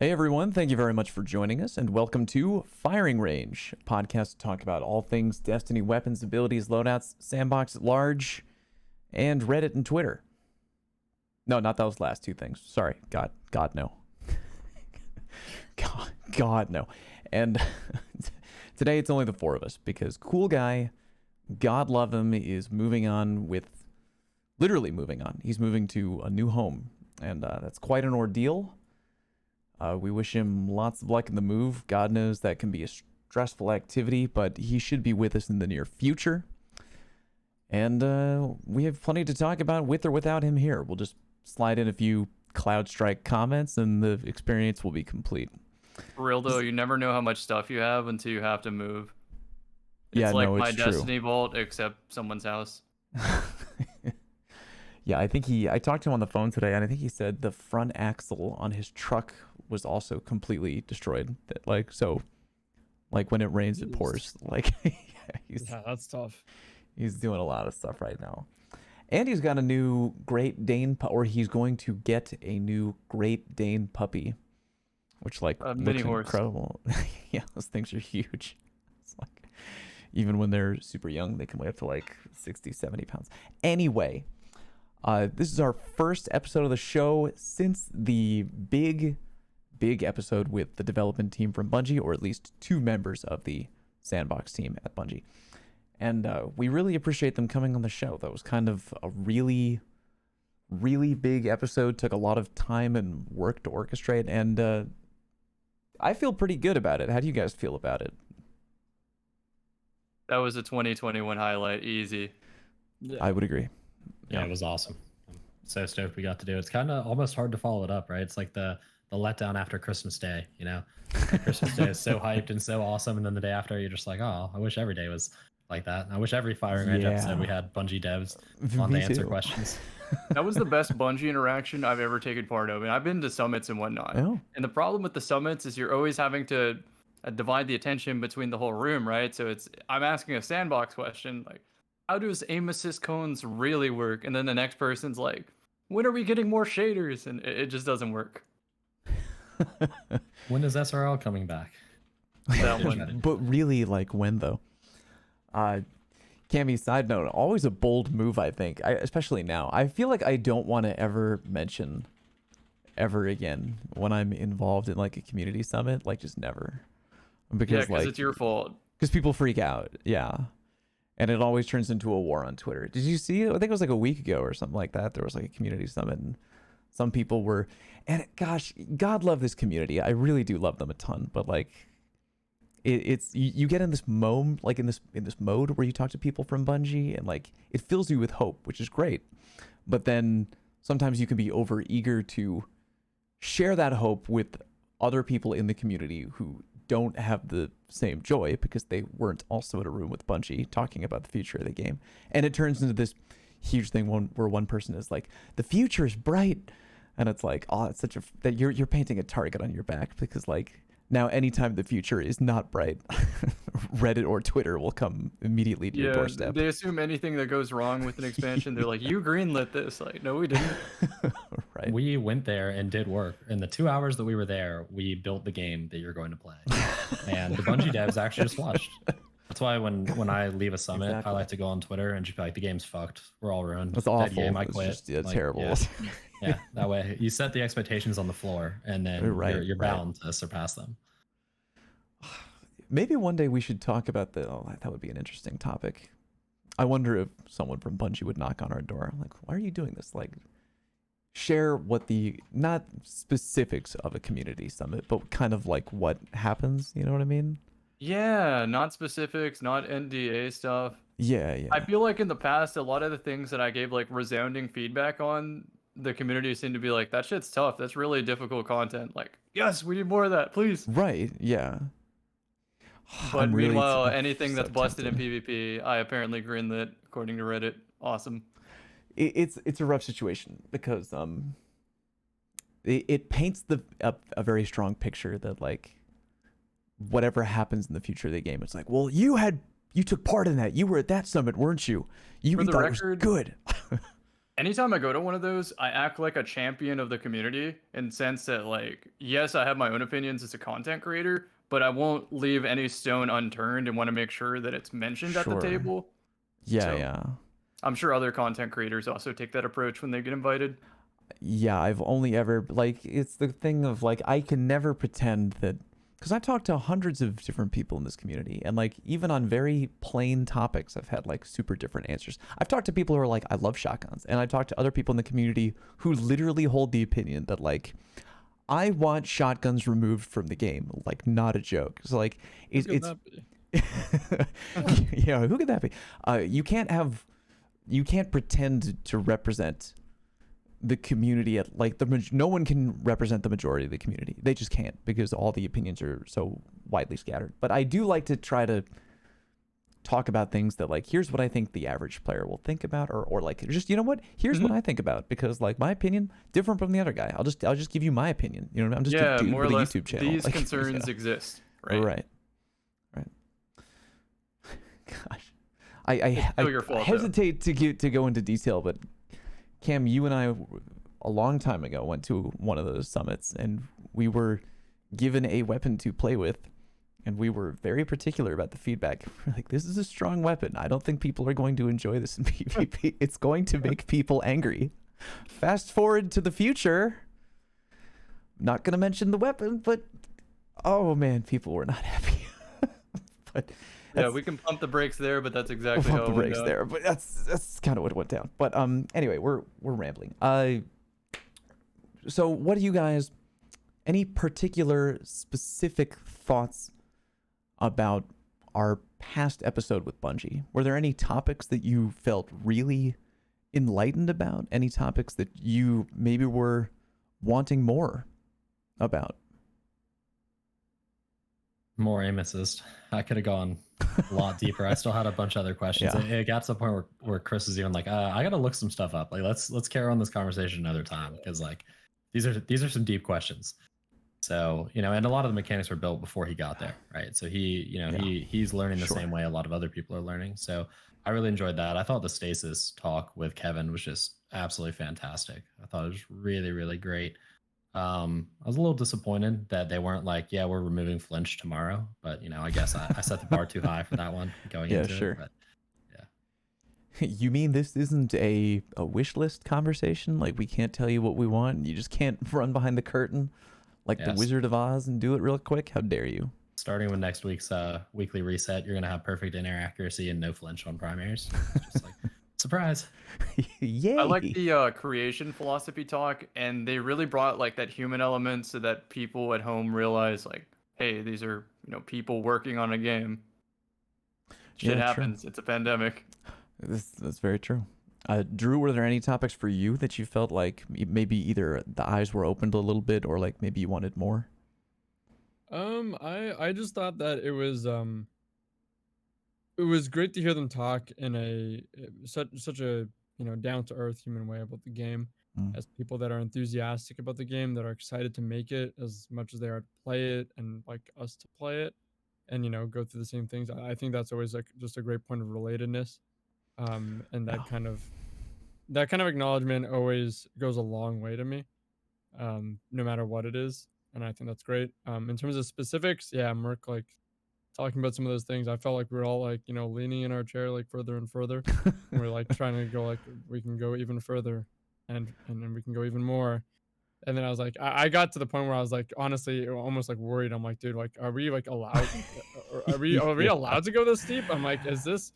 Hey everyone, thank you very much for joining us, and welcome to Firing Range, a podcast to talk about all things Destiny weapons, abilities, loadouts, Sandbox at large, and Reddit and Twitter. No, not those last two things. Sorry, God, no. God, no. And today it's only the four of us, because Cool Guy, God love him, is moving on literally moving on. He's moving to a new home, and that's quite an ordeal. We wish him lots of luck in the move. God knows that can be a stressful activity, but he should be with us in the near future. And we have plenty to talk about with or without him here. We'll just slide in a few CloudStrike comments and the experience will be complete. For real though, you never know how much stuff you have until you have to move. It's yeah, like no, my it's Destiny vault, except someone's house. Yeah, I talked to him on the phone today, and I think he said the front axle on his truck was also completely destroyed. So when it rains, it pours. Yeah, that's tough. He's doing a lot of stuff right now. And he's got a new Great Dane, or he's going to get a new Great Dane puppy, which looks mini horse. Incredible. Yeah, those things are huge. It's like, even when they're super young, they can weigh up to like 60, 70 pounds. Anyway, this is our first episode of the show since the big episode with the development team from Bungie, or at least two members of the Sandbox team at Bungie. And we really appreciate them coming on the show. That was kind of a really big episode. Took a lot of time and work to orchestrate, and I feel pretty good about it. How do you guys feel about it? That was a 2021 highlight, easy. Yeah. I would agree. Yeah, it was awesome. I'm so stoked we got to do it. It's kind of almost hard to follow it up, right? It's like the letdown after Christmas Day, you know? Like Christmas Day is so hyped and so awesome, and then the day after, you're just like, oh, I wish every day was like that. I wish every Firing Range episode we had Bungie devs on to answer questions. That was the best Bungie interaction I've ever taken part of, and I've been to summits and whatnot. Oh. And the problem with the summits is you're always having to divide the attention between the whole room, right? So I'm asking a Sandbox question, like, how does aim assist cones really work? And then the next person's like, when are we getting more shaders? And it just doesn't work. When is SRL coming back? That one. But really, like, when though? Cammy, side note, always a bold move, I think, especially now. I feel like I don't want to ever mention ever again when I'm involved in like a community summit, like just never. Because like, it's your fault. Because people freak out, yeah. And it always turns into a war on Twitter. Did you see it? I think it was like a week ago or something like that. There was like a community summit, and some people were, and gosh, God love this community. I really do love them a ton. But like, it's you get in this mode, like in this mode where you talk to people from Bungie, and like it fills you with hope, which is great. But then sometimes you can be over eager to share that hope with other people in the community who don't have the same joy because they weren't also in a room with Bungie talking about the future of the game. And it turns into this huge thing where one person is like, the future is bright. And it's like, oh, it's that you're painting a target on your back, because like now anytime the future is not bright, Reddit or Twitter will come immediately to your doorstep. They assume anything that goes wrong with an expansion, they're like, you greenlit this. Like, no, we didn't. Right. We went there and did work. In the 2 hours that we were there, we built the game that you're going to play. And the Bungie devs actually just watched. That's why when I leave a summit, Exactly. I like to go on Twitter and just be like, the game's fucked. We're all ruined. It's Dead awful. game, I It's quit. just, yeah, Like, terrible. Yeah, that way you set the expectations on the floor, and then you're bound to surpass them. Maybe one day we should talk about that would be an interesting topic. I wonder if someone from Bungie would knock on our door. Like, why are you doing this? Like, share what not specifics of a community summit, but kind of like what happens. You know what I mean? Yeah, not specifics, not NDA stuff. Yeah. I feel like in the past, a lot of the things that I gave like resounding feedback on, the community seemed to be like, that shit's tough. That's really difficult content. Like, yes, we need more of that, please. Right. Yeah. But meanwhile, anything that's busted in PvP, I apparently greenlit, according to Reddit. Awesome. It's a rough situation because it paints a very strong picture that like whatever happens in the future of the game, it's like, well, you took part in that. You were at that summit, weren't you? You For the thought record, it was good. anytime I go to one of those, I act like a champion of the community in the sense that, like, yes, I have my own opinions as a content creator, but I won't leave any stone unturned and want to make sure that it's mentioned at the Sure. table. Yeah, So- yeah. I'm sure other content creators also take that approach when they get invited. Yeah, I've only ever, like, it's the thing of, like, I can never pretend that, because I've talked to hundreds of different people in this community, and, like, even on very plain topics, I've had, like, super different answers. I've talked to people who are like, I love shotguns, and I've talked to other people in the community who literally hold the opinion that, like, I want shotguns removed from the game, like, not a joke. So, like, Who it's, could it's that be? yeah, who could that be? You can't pretend to represent the community at, like, no one can represent the majority of the community. They just can't, because all the opinions are so widely scattered. But I do like to try to talk about things that, like, here's what I think the average player will think about, or like, just, you know what, here's what I think about, because, like, my opinion different from the other guy. I'll just give you my opinion. You know, I'm just a dude more or with a less, YouTube channel. these Like, concerns yeah. exist, right? Right. Gosh, I still your fault, though. hesitate to go into detail, but Cam, you and I, a long time ago, went to one of those summits, and we were given a weapon to play with, and we were very particular about the feedback. We're like, this is a strong weapon. I don't think people are going to enjoy this in PvP. It's going to make people angry. Fast forward to the future. Not going to mention the weapon, but oh man, people were not happy. But Yeah, we can pump the brakes there, but that's exactly pump how the it went brakes down. there, but that's kind of what went down. But anyway, we're rambling. So what do you guys, any particular specific thoughts about our past episode with Bungie? Were there any topics that you felt really enlightened about? Any topics that you maybe were wanting more about? More aim assist. I could have gone a lot deeper. I still had a bunch of other questions. Yeah. It got to the point where Chris is even like, I gotta look some stuff up. Like, let's carry on this conversation another time, because, like, these are some deep questions. So, you know, and a lot of the mechanics were built before he got there, right? So he's learning the Sure. same way a lot of other people are learning. So I really enjoyed that. I thought the stasis talk with Kevin was just absolutely fantastic. I thought it was really, really great. I was a little disappointed that they weren't like, yeah, we're removing flinch tomorrow, but, you know, I guess I set the bar too high for that one going Yeah, into sure. it. But yeah. You mean this isn't a wish list conversation? Like, we can't tell you what we want, and you just can't run behind the curtain like the Yes. Wizard of Oz and do it real quick? How dare you? Starting with next week's weekly reset, you're gonna have perfect in-air accuracy and no flinch on primaries. It's just like, surprise. Yay! I like the creation philosophy talk, and they really brought, like, that human element so that people at home realize, like, hey, these are, you know, people working on a game. Shit Yeah, true. happens. It's a pandemic. That's very true. Drew, were there any topics for you that you felt like maybe either the eyes were opened a little bit, or like maybe you wanted more? I just thought that it was great to hear them talk in such a, you know, down to earth human way about the game, Mm. as people that are enthusiastic about the game, that are excited to make it as much as they are to play it, and like us to play it, and, you know, go through the same things. I think that's always, like, just a great point of relatedness, and that Yeah. kind of acknowledgement always goes a long way to me, no matter what it is, and I think that's great. In terms of specifics, yeah, Merc, like, talking about some of those things, I felt like we were all, like, you know, leaning in our chair, like, further and further. And we're like trying to go, like, we can go even further, and then we can go even more. And then I was like, I got to the point where I was like, honestly, almost like worried. I'm like, dude, like, are we like allowed? Are we allowed to go this deep? I'm like, is this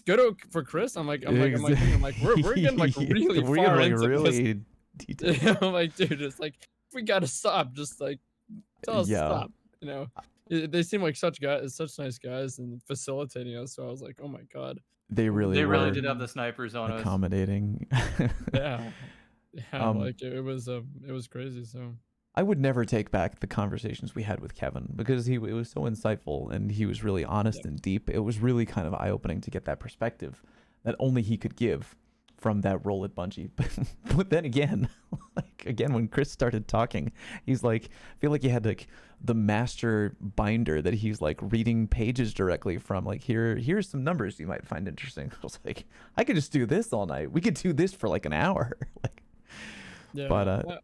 good for Chris? I'm like, we're getting like really We're far getting, like, into this. really detailed. I'm like, dude, it's like, we gotta stop. Just like, tell us to Yeah. stop. You know, they seem like such nice guys and facilitating us. So I was like, oh my god, They really They really were did have the snipers on us. accommodating. yeah, yeah. Um, Like it was crazy. So I would never take back the conversations we had with Kevin, because it was so insightful, and he was really honest and deep. It was really kind of eye-opening to get that perspective that only he could give from that role at Bungie. But then again, like again, when Chris started talking, he's like, I feel like he had like the master binder that he's like reading pages directly from. Like here's some numbers you might find interesting. I was like, I could just do this all night. We could do this for like an hour. Like, Yeah, but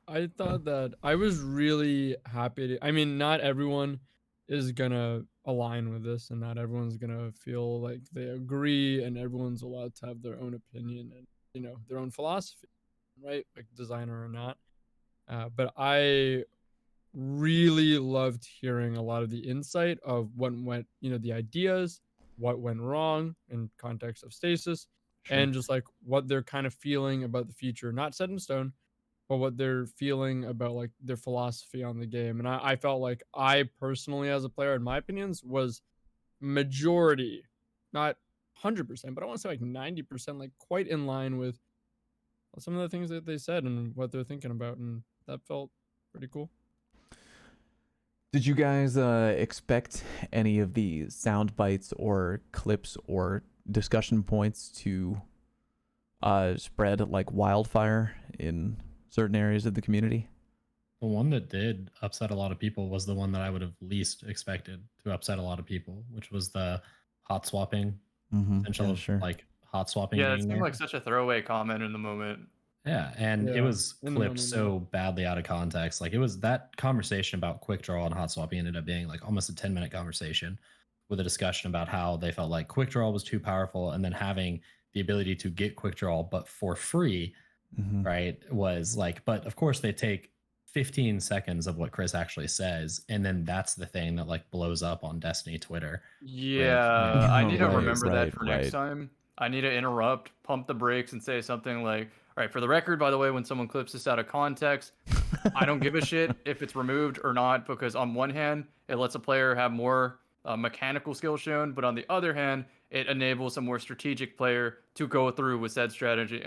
I thought that I was really happy to. I mean, not everyone is gonna align with this, and not everyone's gonna feel like they agree, and everyone's allowed to have their own opinion and their own philosophy, right? Like designer or not. But I really loved hearing a lot of the insight of what went, the ideas, what went wrong in context of stasis, sure. and just like what they're kind of feeling about the future, not set in stone, but what they're feeling about like their philosophy on the game. And I felt like I personally, as a player, in my opinions, was majority, not 100%, but I want to say like 90%, like quite in line with some of the things that they said and what they're thinking about. And that felt pretty cool. Did you guys expect any of the sound bites or clips or discussion points to spread like wildfire in certain areas of the community? The one that did upset a lot of people was the one that I would have least expected to upset a lot of people, which was the hot swapping, potential Yeah, of sure. like hot swapping Yeah, it being seemed there. like such a throwaway comment in the moment. Yeah, and it Yeah, was in the clipped moment, so badly out of context. Like it was that conversation about quick draw and hot swapping ended up being like almost a 10-minute conversation with a discussion about how they felt like quick draw was too powerful, and then having the ability to get quick draw but for free, right, was like, but of course they take 15 seconds of what Chris actually says, and then that's the thing that like blows up on Destiny Twitter. Yeah, I need to Right, remember that right, for next right. time. I need to interrupt, pump the brakes, and say something like, all right, for the record, by the way, when someone clips this out of context, I don't give a shit if it's removed or not, because on one hand, it lets a player have more mechanical skill shown, but on the other hand, it enables a more strategic player to go through with said strategy,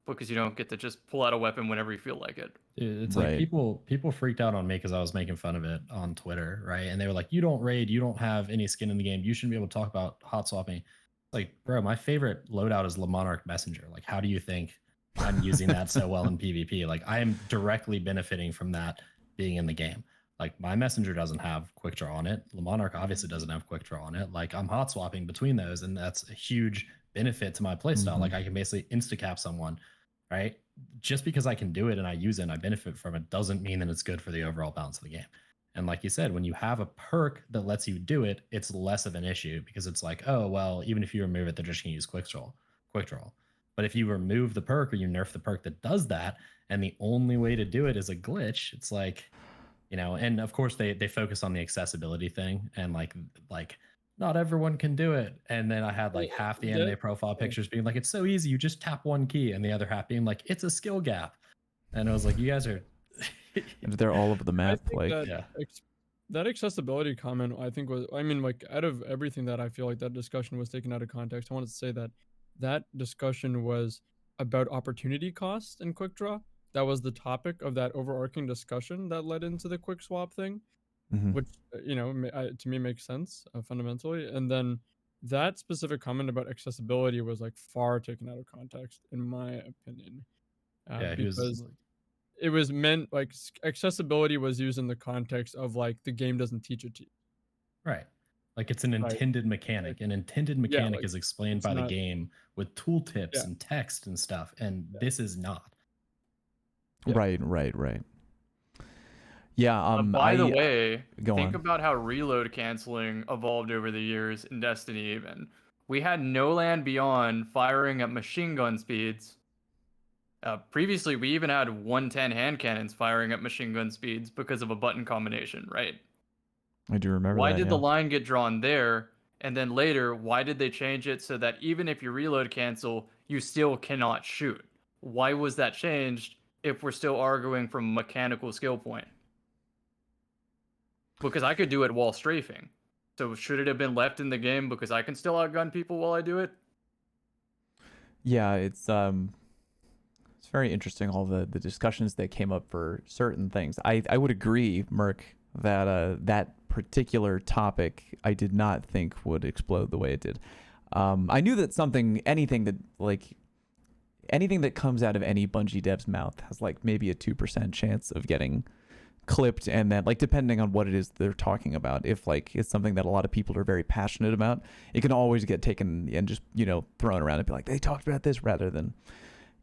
because you don't get to just pull out a weapon whenever you feel like it. Dude, it's Right. like people freaked out on me because I was making fun of it on Twitter, right? And they were like, "You don't raid, you don't have any skin in the game. You shouldn't be able to talk about hot swapping." Like, bro, my favorite loadout is Le Monarch Messenger. Like, how do you think I'm using that so well in PvP? Like, I am directly benefiting from that being in the game. Like, my messenger doesn't have quick draw on it. Le Monarch obviously doesn't have quick draw on it. Like, I'm hot swapping between those, and that's a huge benefit to my playstyle. Like, I can basically insta-cap someone, right? Just because I can do it and I use it and I benefit from it doesn't mean that it's good for the overall balance of the game. And like you said, when you have a perk that lets you do it, it's less of an issue because it's like, oh, well, even if you remove it, they're just going to use quick draw. But if you remove the perk or you nerf the perk that does that, and the only way to do it is a glitch, it's like, and of course they focus on the accessibility thing and like not everyone can do it. And then I had like half the anime profile pictures being like, it's so easy, you just tap one key, and the other half being like, it's a skill gap. And I was like, you guys are They're all over the map. Like, that, that accessibility comment, I think was, I mean, like out of everything that I feel like that discussion was taken out of context, I wanted to say that that discussion was about opportunity cost and quick draw. That was the topic of that overarching discussion that led into the quick swap thing, which, to me makes sense fundamentally. And then that specific comment about accessibility was like far taken out of context, in my opinion. Because it was meant like accessibility was used in the context of like the game doesn't teach it to you. Right. Like it's an intended mechanic. An intended mechanic is explained by the game with tooltips and text and stuff. And this is not. Right. Yeah. By the way, think on. about how reload canceling evolved over the years in Destiny even. We had No Land Beyond firing at machine gun speeds. Previously, we even had 110 hand cannons firing at machine gun speeds because of a button combination, right? I do remember Why that, did the line get drawn there? And then later, why did they change it so that even if you reload cancel, you still cannot shoot? Why was that changed if we're still arguing from a mechanical skill point? Because I could do it while strafing. So should it have been left in the game because I can still outgun people while I do it? Yeah, it's very interesting, all the discussions that came up for certain things. I would agree, Merc, that that particular topic I did not think would explode the way it did. I knew that anything that like anything that comes out of any Bungie dev's mouth has like maybe a 2% chance of getting clipped, and then like depending on what it is they're talking about, if like it's something that a lot of people are very passionate about, it can always get taken and just, you know, thrown around and be like, they talked about this, rather than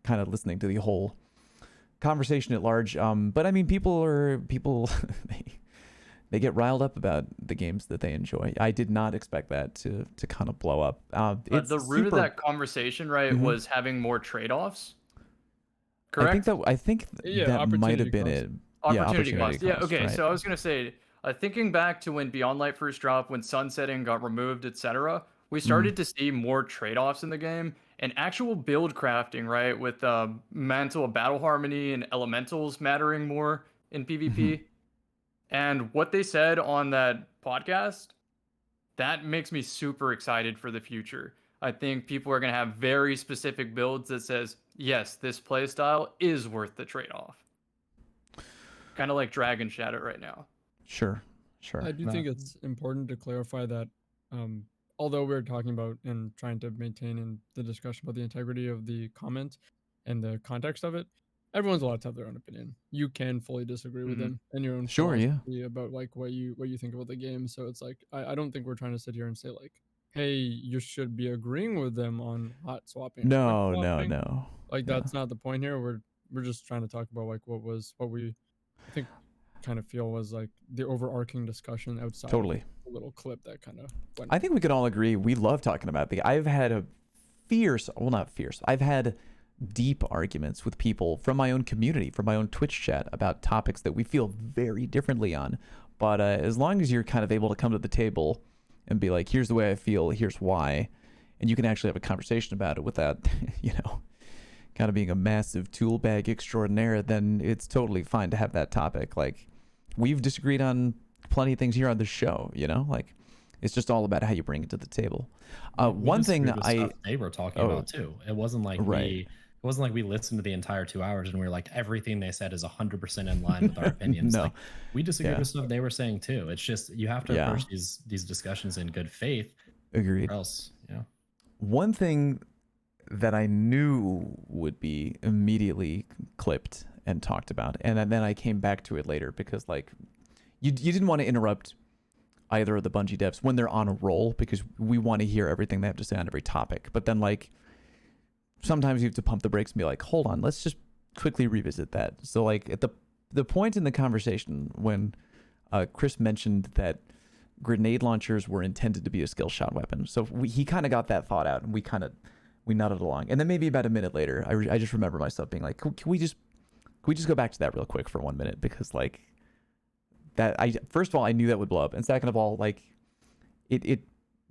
kind of listening to the whole conversation at large. But I mean, people they get riled up about the games that they enjoy. I did not expect that to kind of blow up. It's the root of super- that conversation, right, Mhm. was having more trade-offs. Correct. I think Yeah, that might have opportunity been cost. it. Opportunity cost. Yeah, okay. right. So I was gonna say, thinking back to when Beyond Light first dropped, when sunsetting got removed, etc., we started to see more trade-offs in the game and actual build crafting, right? With Mantle of Battle Harmony and Elementals mattering more in PvP. And what they said on that podcast, that makes me super excited for the future. I think people are gonna have very specific builds that says, yes, this playstyle is worth the trade-off. Kind of like Dragon Shadow right now. Sure. I do think it's important to clarify that although we're talking about and trying to maintain in the discussion about the integrity of the comment and the context of it, everyone's allowed to have their own opinion. You can fully disagree with them and your own Sure, yeah. philosophy about like what you think about the game. So it's like I don't think we're trying to sit here and say like, hey, you should be agreeing with them on hot swapping. or No, quick no, swapping. no. Like Yeah. that's not the point here. We're just trying to talk about like what we I think kind of feel was like the overarching discussion outside Totally. of the little clip that kind of went. I think we could all agree we love talking about I've had a not fierce. I've had deep arguments with people from my own community, from my own Twitch chat, about topics that we feel very differently on. But as long as you're kind of able to come to the table and be like, here's the way I feel, here's why, and you can actually have a conversation about it without, you know, kind of being a massive tool bag extraordinaire, then it's totally fine to have that topic. Like, we've disagreed on plenty of things here on the show, you know, like it's just all about how you bring it to the table. One thing stuff they were talking about too. It wasn't like right. it wasn't like we listened to the entire 2 hours and we were like, everything they said is 100% in line with our opinions. No. Like, we disagreed with stuff they were saying too. It's just, you have to approach these discussions in good faith. Agreed. Or else, you know. One thing that I knew would be immediately clipped and talked about, and then I came back to it later because like you didn't want to interrupt either of the Bungie devs when they're on a roll, because we want to hear everything they have to say on every topic. But then like sometimes you have to pump the brakes and be like, hold on, let's just quickly revisit that. So like at the point in the conversation when Chris mentioned that grenade launchers were intended to be a skill shot weapon, so he kind of got that thought out, and we nodded along. And then maybe about a minute later, I just remember myself being like, can we just go back to that real quick for 1 minute? Because like that, first of all, I knew that would blow up, and second of all, like it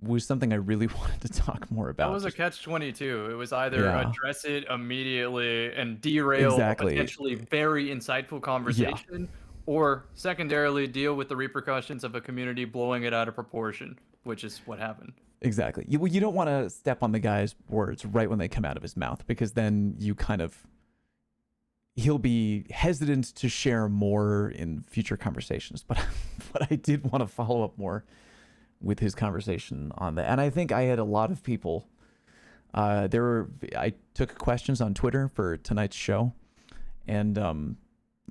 was something I really wanted to talk more about. That was a catch-22. It was either address it immediately and derail a potentially very insightful conversation, or secondarily deal with the repercussions of a community blowing it out of proportion, which is what happened. Exactly. You don't want to step on the guy's words right when they come out of his mouth, because then he'll be hesitant to share more in future conversations. But I did want to follow up more with his conversation on that. And I think I had a lot of people, I took questions on Twitter for tonight's show, and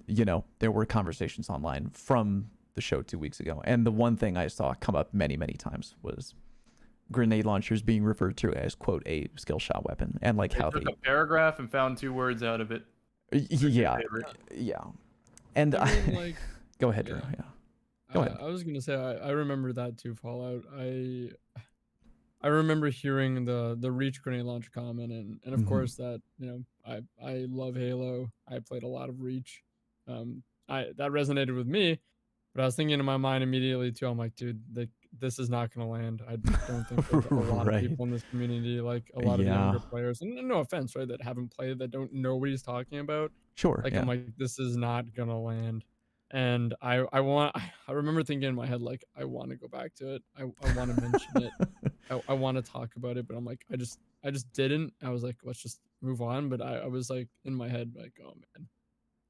you know, there were conversations online from the show 2 weeks ago. And the one thing I saw come up many, many times was grenade launchers being referred to as, quote, a skill shot weapon, and like how took a paragraph and found 2 words out of it. Yeah. And I mean, like, go ahead, Drew. Yeah. Go ahead. I was gonna say I remember that too, Fallout. I remember hearing the Reach grenade launcher comment, and of course that, you know, I love Halo. I played a lot of Reach. That resonated with me, but I was thinking in my mind immediately too. I'm like, dude, this is not gonna land. I don't think there's a lot of people in this community, like a lot of younger players, and no offense, right, that haven't played, that don't know what he's talking about. Sure. Like, I'm like, this is not gonna land. And I remember thinking in my head, like, I want to go back to it. I want to mention it. I want to talk about it, but I'm like, I just didn't. I was like, let's just move on. But I was like in my head, like, oh man,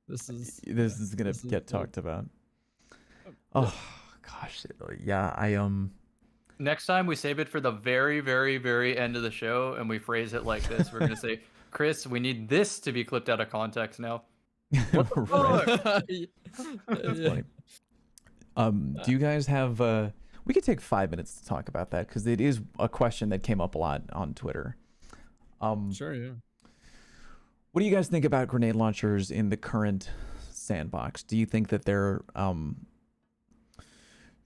this is gonna get talked about. Oh gosh, yeah. Next time we save it for the very, very, very end of the show, and we phrase it like this. We're gonna say, Chris, we need this to be clipped out of context now. Right. That's Funny. Do you guys have we could take 5 minutes to talk about that because it is a question that came up a lot on Twitter. Sure, yeah. What do you guys think about grenade launchers in the current sandbox? Do you think that they're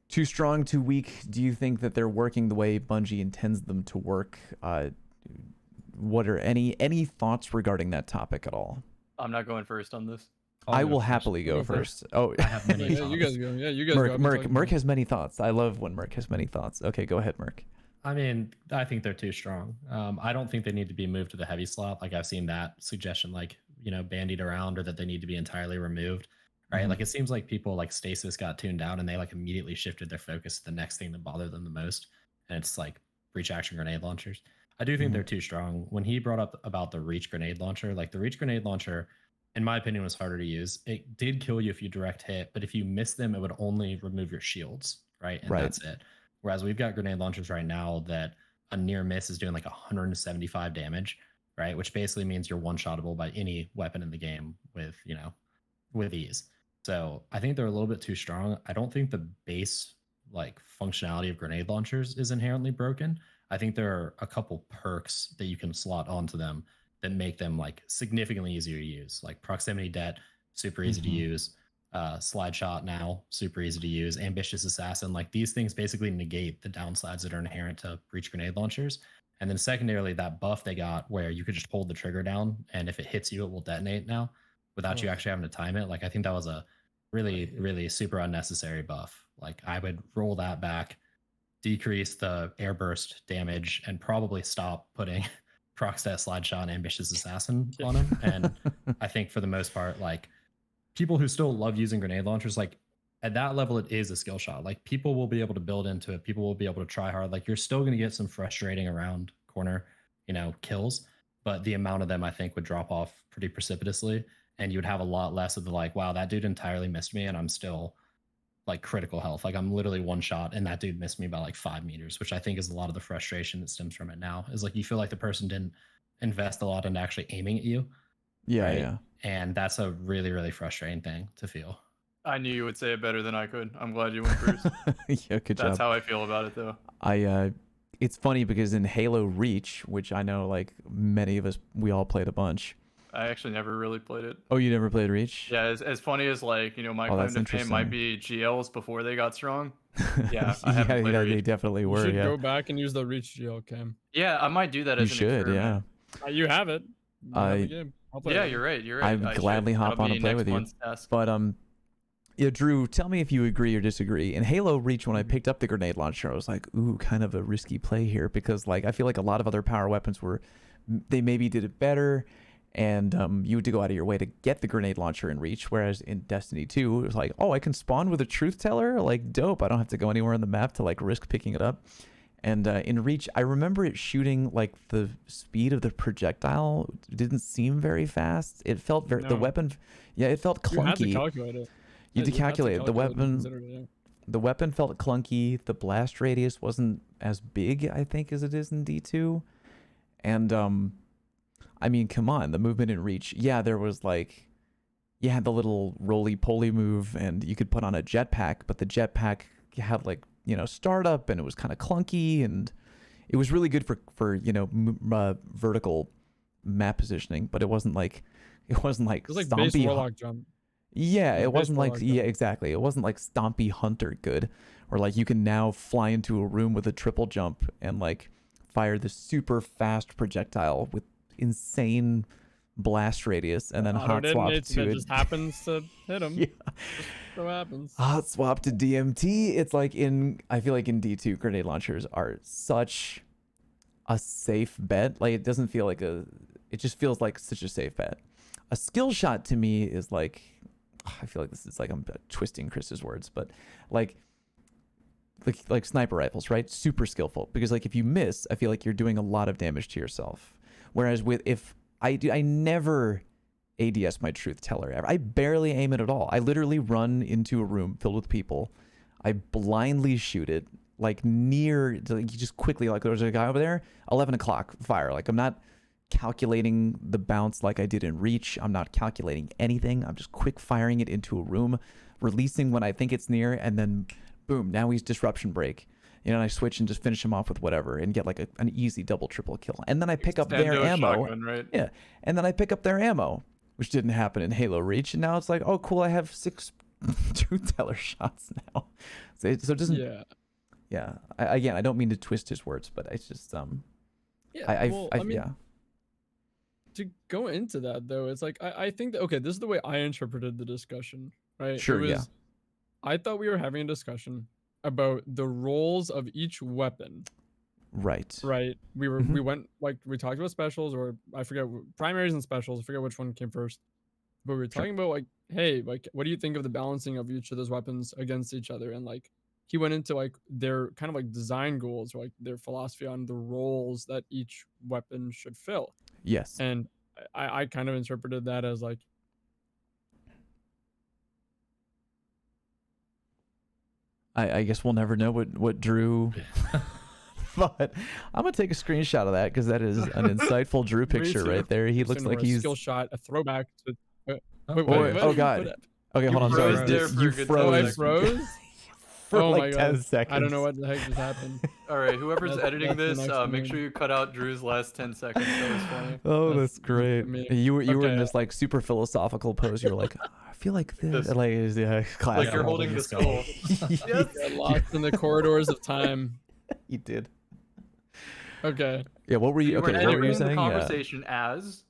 too strong, too weak? Do you think that they're working the way Bungie intends them to work? What are any thoughts regarding that topic at all? I'm not going first on this. I will happily go first. Oh, I have many Yeah, you guys thoughts. go. Yeah, you guys go. I've been talking Merc about- has many thoughts. I love when Merc has many thoughts. Okay, go ahead, Merc. I mean, I think they're too strong. I don't think they need to be moved to the heavy slot. Like I've seen that suggestion, like, bandied around, or that they need to be entirely removed. Right. Mhm. Like it seems like people like Stasis got tuned out and they like immediately shifted their focus to the next thing that bothered them the most. And it's like breach action grenade launchers. I do think Mhm. they're too strong. When he brought up about the reach grenade launcher, like the reach grenade launcher, in my opinion, was harder to use. It did kill you if you direct hit, but if you miss them, it would only remove your shields. Right. And Right. that's it. Whereas we've got grenade launchers right now that a near miss is doing like 175 damage, right? Which basically means you're one-shottable by any weapon in the game with ease. So I think they're a little bit too strong. I don't think the base like functionality of grenade launchers is inherently broken. I think there are a couple perks that you can slot onto them that make them like significantly easier to use, like proximity det, super easy to Mhm. use. Slide shot now, super easy to use. Ambitious assassin, like these things basically negate the downsides that are inherent to breach grenade launchers. And then secondarily, that buff they got where you could just hold the trigger down, and if it hits you, it will detonate now without you Oh. actually having to time it. Like I think that was a really, really super unnecessary buff. Like I would roll that back, decrease the air burst damage, and probably stop putting Proxstat, Slide Shot, and Ambitious Assassin on him. And I think for the most part, like people who still love using grenade launchers, like at that level, it is a skill shot. Like people will be able to build into it. People will be able to try hard. Like you're still going to get some frustrating around corner, kills, but the amount of them I think would drop off pretty precipitously. And you would have a lot less of the like, wow, that dude entirely missed me and I'm still like critical health. Like I'm literally one shot and that dude missed me by like 5 meters, which I think is a lot of the frustration that stems from it now, is like you feel like the person didn't invest a lot into actually aiming at you. Yeah, Right. yeah. And that's a really, really frustrating thing to feel. I knew you would say it better than I could. I'm glad you went first. Yeah, good That's job. how I feel about it, though. It's funny because in Halo Reach, which I know like many of us, we all played a bunch. I actually never really played it. Oh, you never played Reach? Yeah, as funny as like my Oh, claim that's to fame might interesting. be GLs before they got strong. Yeah, I haven't played yeah, Reach. they definitely You were. should Yeah, go back and use the Reach GL cam. Yeah, I might do that you as an should. Yeah, experiment. You have it. You have the I- game. I'll play Yeah, with you. you're right. You're right. I'd gladly hop That'll on be and play next with you. month's task. but yeah, Drew, tell me if you agree or disagree. In Halo Reach, when I Mm-hmm. picked up the grenade launcher, I was like, ooh, kind of a risky play here because like I feel like a lot of other power weapons they maybe did it better. And you had to go out of your way to get the grenade launcher in Reach, whereas in Destiny 2, it was like, oh, I can spawn with a truth teller? Like, dope. I don't have to go anywhere on the map to, like, risk picking it up. And in Reach, I remember it shooting, like, the speed of the projectile didn't seem very fast. It felt the No. weapon, yeah, it felt You had to clunky. calculate it. You had to calculate it. The and weapon, consider it, yeah. the weapon felt clunky. The blast radius wasn't as big, I think, as it is in D2. And, I mean, come on, the movement in Reach. Yeah, there was like, you had the little roly-poly move and you could put on a jetpack, but the jetpack had like, startup and it was kind of clunky and it was really good for vertical map positioning, but it wasn't like It was like base stompy. warlock jump. Yeah, Like it wasn't like, baseball like yeah, that. exactly. It wasn't like Stompy Hunter good, or like you can now fly into a room with a triple jump and like fire this super fast projectile with insane blast radius and then hot swap Auto-detonates, to and it it. just happens to hit him. Yeah. So happens. Hot swap to DMT. It's like I feel like in D2 grenade launchers are such a safe bet. Like it doesn't feel like it just feels like such a safe bet. A skill shot to me is like, I feel like this is like I'm twisting Chris's words, but like sniper rifles, right? Super skillful because like if you miss, I feel like you're doing a lot of damage to yourself. Whereas if I never ADS my truth teller ever. I barely aim it at all. I literally run into a room filled with people. I blindly shoot it like just quickly, like there's a guy over there, 11 o'clock fire. Like I'm not calculating the bounce like I did in Reach. I'm not calculating anything. I'm just quick firing it into a room, releasing when I think it's near, and then boom, now he's disruption break. You know, and I switch and just finish him off with whatever and get like an easy double, triple kill. And then I pick up their Extendo ammo. shotgun, right? Yeah. And then I pick up their ammo, which didn't happen in Halo Reach. And now it's like, oh, cool, I have 6 truth-teller shots now. So it doesn't... Yeah. Again, I don't mean to twist his words, but it's just... yeah. To go into that, though, it's like, I think that, okay, this is the way I interpreted the discussion, right? Sure, yeah. I thought we were having a discussion about the roles of each weapon. Right. We went, like, we talked about specials, or I forget, primaries and specials. I forget which one came first. But we were talking about, like, hey, like, what do you think of the balancing of each of those weapons against each other? And, like, he went into, like, their kind of, like, design goals, or, like, their philosophy on the roles that each weapon should fill. Yes. And I kind of interpreted that as, like, I guess we'll never know what Drew... But I'm gonna take a screenshot of that because that is an insightful Drew picture right there. He looks like he's skill shot, a throwback to... oh god. Okay, hold on. Sorry, you froze. I froze? For oh like my 10 god. seconds. I don't know what the heck just happened. All right, whoever's editing that's this, make sure you cut out Drew's last 10 seconds. That was funny. Oh, that's great. You were in Okay. this like super philosophical pose. You were like, I feel like this. Like, yeah, classic. Like you're holding the skull. Yes. Lost in the corridors of time. You did. Okay. Yeah. What were you? Okay. What were you saying? The conversation as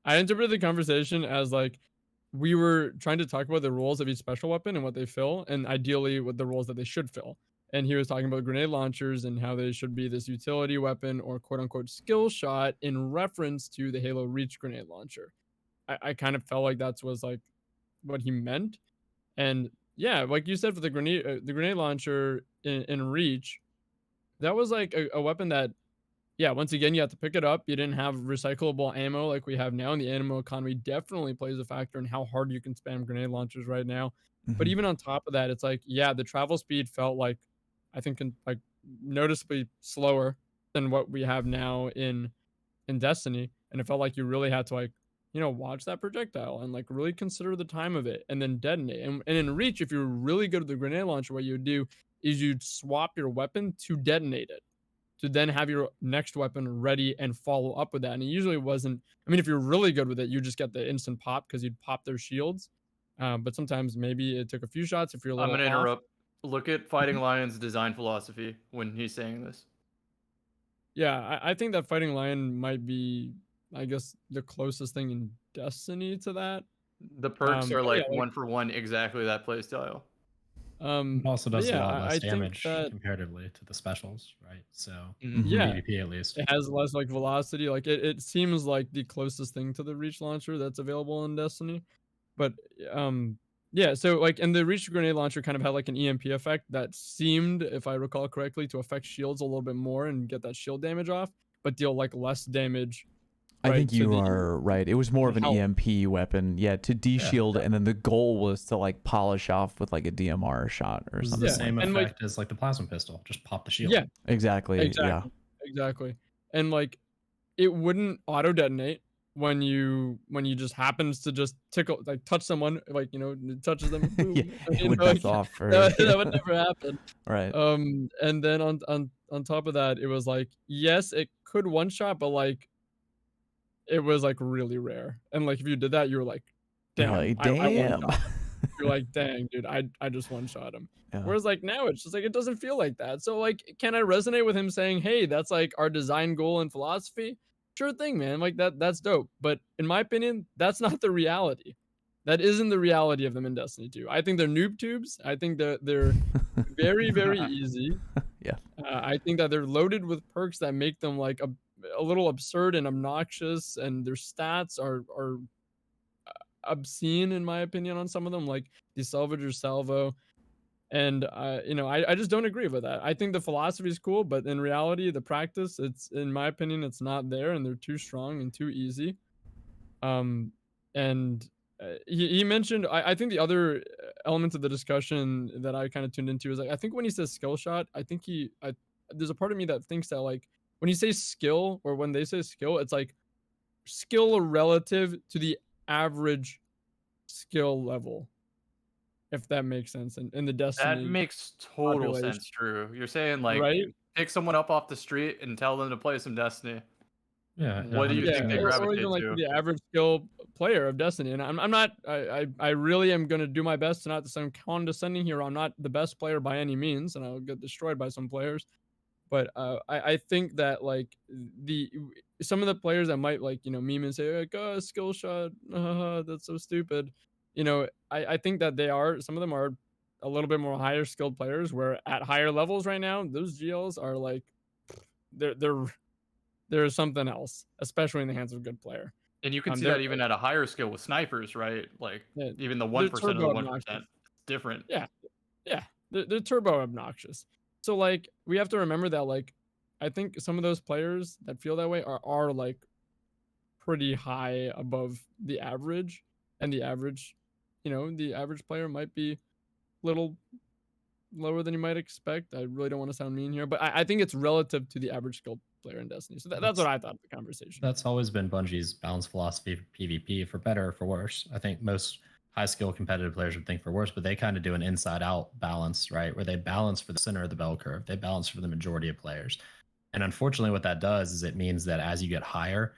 I interpreted the conversation as like we were trying to talk about the roles of each special weapon and what they fill, and ideally what the roles that they should fill. And he was talking about grenade launchers and how they should be this utility weapon or quote unquote skill shot in reference to the Halo Reach grenade launcher. I kind of felt like that was like what he meant. And yeah, like you said, for the grenade launcher in Reach, that was like a weapon that, yeah, once again, you have to pick it up. You didn't have recyclable ammo like we have now, and the ammo economy definitely plays a factor in how hard you can spam grenade launchers right now. But even on top of that, it's like, yeah, the travel speed felt like, I think, like noticeably slower than what we have now in Destiny, and it felt like you really had to, like, you know, watch that projectile and like really consider the time of it and then detonate. And in Reach, if you're really good at the grenade launcher, what you would do is you'd swap your weapon to detonate it, to then have your next weapon ready and follow up with that. And it usually wasn't, I mean, if you're really good with it, you just get the instant pop because you'd pop their shields. But sometimes maybe it took a few shots if you're a little I'm going to off. interrupt. Look at Fighting Lion's design philosophy when he's saying this. Yeah, I think that Fighting Lion might be, I guess, the closest thing in Destiny to that. The perks are like yeah, one for one exactly that playstyle. It also does a lot less I damage think that, comparatively to the specials, right? So yeah, PvP at least. it has less like velocity. Like it seems like the closest thing to the Reach launcher that's available in Destiny. But yeah, so like, and the Reach grenade launcher kind of had like an EMP effect that seemed, if I recall correctly, to affect shields a little bit more and get that shield damage off, but deal like less damage. I right, think you are right. It was more of an EMP weapon, yeah, to de-shield, and then the goal was to like polish off with like a DMR shot or something. The same and, effect as like the plasma pistol, just pop the shield. Yeah, exactly. Yeah, exactly. And like, it wouldn't auto detonate when you just happens to just tickle, like touch someone, like, you know, it touches them. Boom, yeah, it would like, bounce off. Or, that would never happen. Right. And then on top of that, it was like, yes, it could one shot, but like, it was like really rare. And like, if you did that, you were like, damn, like, I damn. You're like, dang, dude, I just one shot him. Yeah. Whereas like now it's just like, it doesn't feel like that. So like, can I resonate with him saying, hey, that's like our design goal and philosophy? Sure thing, man. Like that's dope. But in my opinion, that's not the reality. That isn't the reality of them in Destiny 2. I think they're noob tubes. I think they're very, very easy. Yeah. I think that they're loaded with perks that make them like a little absurd and obnoxious, and their stats are obscene in my opinion on some of them, like the Salvage or Salvo. And you know, I just don't agree with that. I think the philosophy is cool, but in reality, the practice, it's, in my opinion, it's not there, and they're too strong and too easy. And he mentioned, I think the other element of the discussion that I kind of tuned into is like, I think when he says skill shot, I think there's a part of me that thinks that like when you say skill or when they say skill, it's like skill relative to the average skill level, if that makes sense, in the Destiny That makes total population. sense, Drew. You're saying like Right? pick someone up off the street and tell them to play some Destiny. Yeah, What do you think they or gravitate even like to? the average skill player of Destiny. And I'm not I really am gonna do my best to not sound condescending here. I'm not the best player by any means, and I'll get destroyed by some players. But I think that like some of the players that might like meme and say like, oh, skill shot, that's so stupid. I think that some of them are a little bit more higher skilled players, where at higher levels right now those GLs are like they're something else, especially in the hands of a good player. And you can see They're that even at a higher skill with snipers, right? Like yeah, even the they're 1% of turbo the obnoxious. 1%. It's different. Yeah, they're turbo obnoxious. So like we have to remember that like I think some of those players that feel that way are like pretty high above the average, and the average player might be a little lower than you might expect. I really don't want to sound mean here, but I think it's relative to the average skill player in Destiny. So that's what I thought of the conversation. That's always been Bungie's balance philosophy for PvP, for better or for worse. I think most high skill competitive players would think for worse, but they kind of do an inside out balance, right? Where they balance for the center of the bell curve. They balance for the majority of players. And unfortunately, what that does is it means that as you get higher,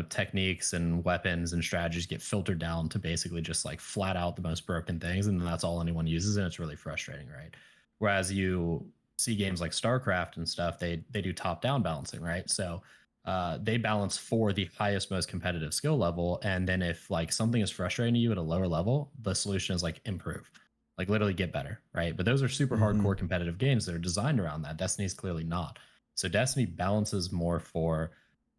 techniques and weapons and strategies get filtered down to basically just like flat out the most broken things. And then that's all anyone uses. And it's really frustrating, right? Whereas you see games like StarCraft and stuff, they do top down balancing, right? So they balance for the highest, most competitive skill level. And then if like something is frustrating to you at a lower level, the solution is like improve, like literally get better, right? But those are super hardcore competitive games that are designed around that. Destiny's clearly not. So Destiny balances more for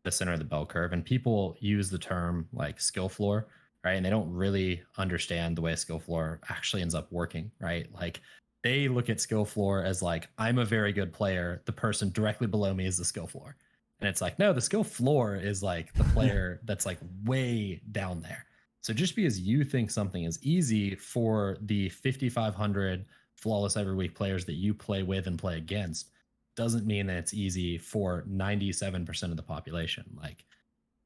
the center of the bell curve, and people use the term like skill floor, right? And they don't really understand the way a skill floor actually ends up working, right? Like they look at skill floor as like, I'm a very good player, the person directly below me is the skill floor. And it's like, no, the skill floor is like the player that's like way down there. So just because you think something is easy for the 5,500 flawless every week players that you play with and play against doesn't mean that it's easy for 97% of the population. Like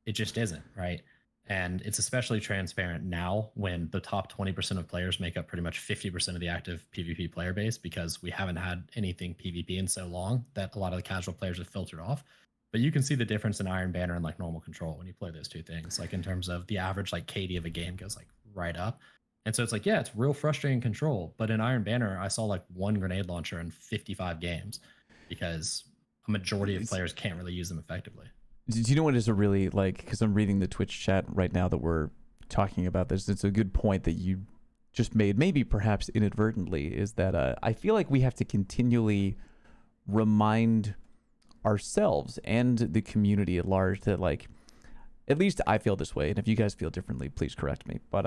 it just isn't, right? And it's especially transparent now when the top 20% of players make up pretty much 50% of the active PvP player base, because we haven't had anything PvP in so long that a lot of the casual players have filtered off. But you can see the difference in Iron Banner and like normal control when you play those two things. Like in terms of the average like KD of a game goes like right up. And so it's like, yeah, it's real frustrating control. But in Iron Banner, I saw like one grenade launcher in 55 games because a majority of players can't really use them effectively. Do you know what is a really like, because I'm reading the Twitch chat right now that we're talking about this. It's a good point that you just made, maybe perhaps inadvertently, is that I feel like we have to continually remind ourselves and the community at large that, like, at least I feel this way, and if you guys feel differently, please correct me, but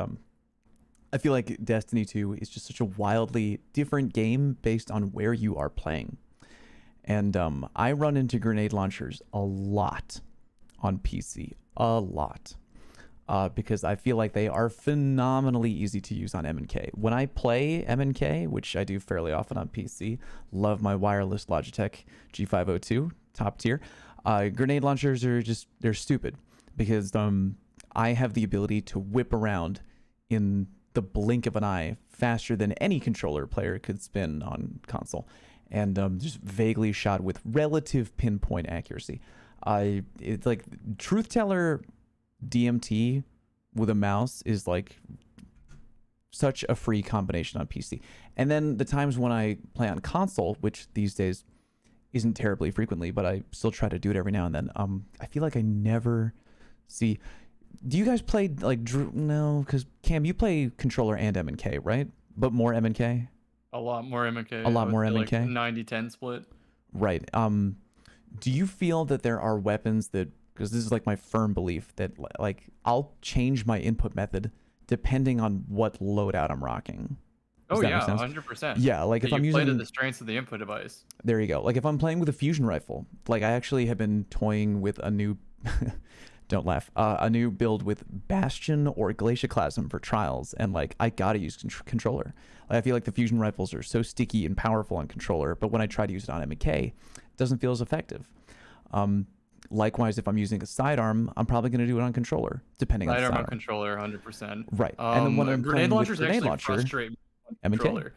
I feel like Destiny 2 is just such a wildly different game based on where you are playing. And I run into grenade launchers a lot on PC, a lot, because I feel like they are phenomenally easy to use on MNK. When I play MNK, which I do fairly often on PC, love my wireless Logitech G502, top tier. Grenade launchers are just, they're stupid because I have the ability to whip around in the blink of an eye faster than any controller player could spin on console, and just vaguely shot with relative pinpoint accuracy. It's like Truth Teller DMT with a mouse is like such a free combination on PC. And then the times when I play on console, which these days isn't terribly frequently, but I still try to do it every now and then. I feel like I never see. Do you guys play like Drew? No, because Cam, you play controller and MNK, right? But more MNK. A lot more MNK. A lot more Like MNK. 90-10 split. Right. Do you feel that there are weapons that, because this is like my firm belief that like I'll change my input method depending on what loadout I'm rocking. Oh yeah, 100%. Yeah, like if I'm you play to using the strengths of the input device. There you go. Like if I'm playing with a fusion rifle, like I actually have been toying with a new don't laugh, a new build with Bastion or Glacioclasm for trials, and like I gotta use controller. Like, I feel like the fusion rifles are so sticky and powerful on controller, but when I try to use it on MK, it doesn't feel as effective. likewise, if I'm using a sidearm, I'm probably going to do it on controller, depending on the Sidearm on sidearm. controller, 100%. Right. And then when I'm Grenade playing with launchers grenade actually launcher, frustrate me on M&K. controller.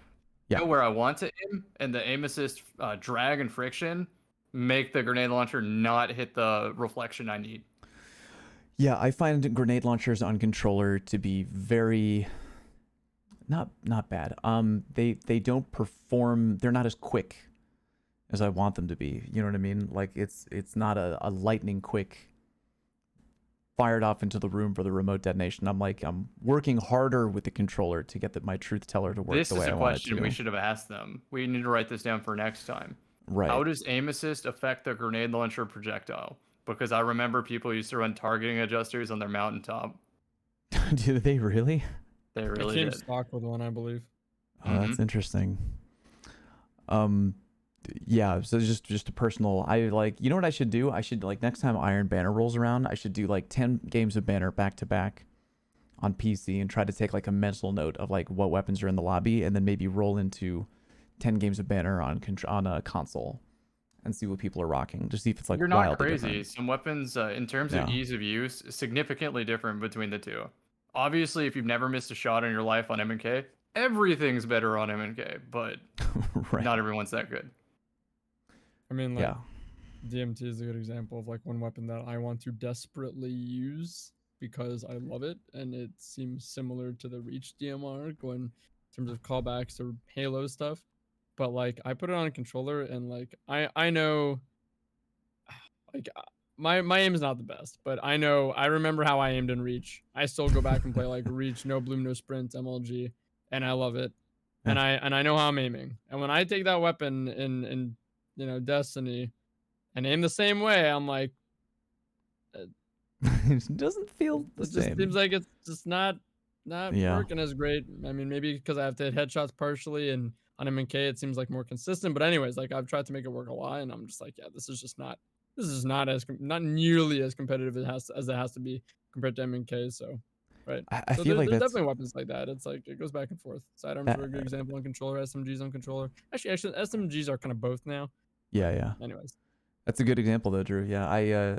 Yeah. You know where I want to aim, and the aim assist drag and friction make the grenade launcher not hit the reflection I need. Yeah, I find grenade launchers on controller to be very not bad. They don't perform. They're not as quick as I want them to be. You know what I mean? Like it's not a lightning quick fired off into the room for the remote detonation. I'm working harder with the controller to get my truth teller to work This the is way a I want it question to. we should have asked them. We need to write this down for next time. Right. How does aim assist affect the grenade launcher projectile? Because I remember people used to run targeting adjusters on their mountaintop. Do they really? They It really came did. stock with one, I believe. Oh, that's interesting. Yeah, so just a personal, you know what I should do? I should, next time Iron Banner rolls around, I should do 10 games of Banner back to back on PC and try to take a mental note of what weapons are in the lobby, and then maybe roll into 10 games of Banner on a console and see what people are rocking. Just see if it's You're not wildly crazy. different. Some weapons, in terms of Yeah. ease of use, significantly different between the two. Obviously, if you've never missed a shot in your life on M&K, everything's better on M&K, but Right. not everyone's that good. I mean, Yeah. DMT is a good example of one weapon that I want to desperately use because I love it, and it seems similar to the Reach DMR going in terms of callbacks or Halo stuff. But I put it on a controller, and I know, my aim is not the best, but I remember how I aimed in Reach. I still go back and play Reach, no bloom, no sprint, MLG, and I love it. Yeah. And I know how I'm aiming. And when I take that weapon in Destiny and aim the same way, I'm like, It doesn't feel the it just same. seems like it's just not Yeah. working as great. I mean, maybe because I have to hit headshots partially, and on M&K it seems more consistent. But anyways, I've tried to make it work a lot, and I'm just yeah, this is not nearly as competitive as it has to be compared to M&K. So, right. I So feel there's that's definitely weapons like that. It's it goes back and forth. Sidearms are a good example on controller. SMGs on controller. Actually, SMGs are kind of both now. yeah. Anyways. That's a good example though, Drew. Yeah,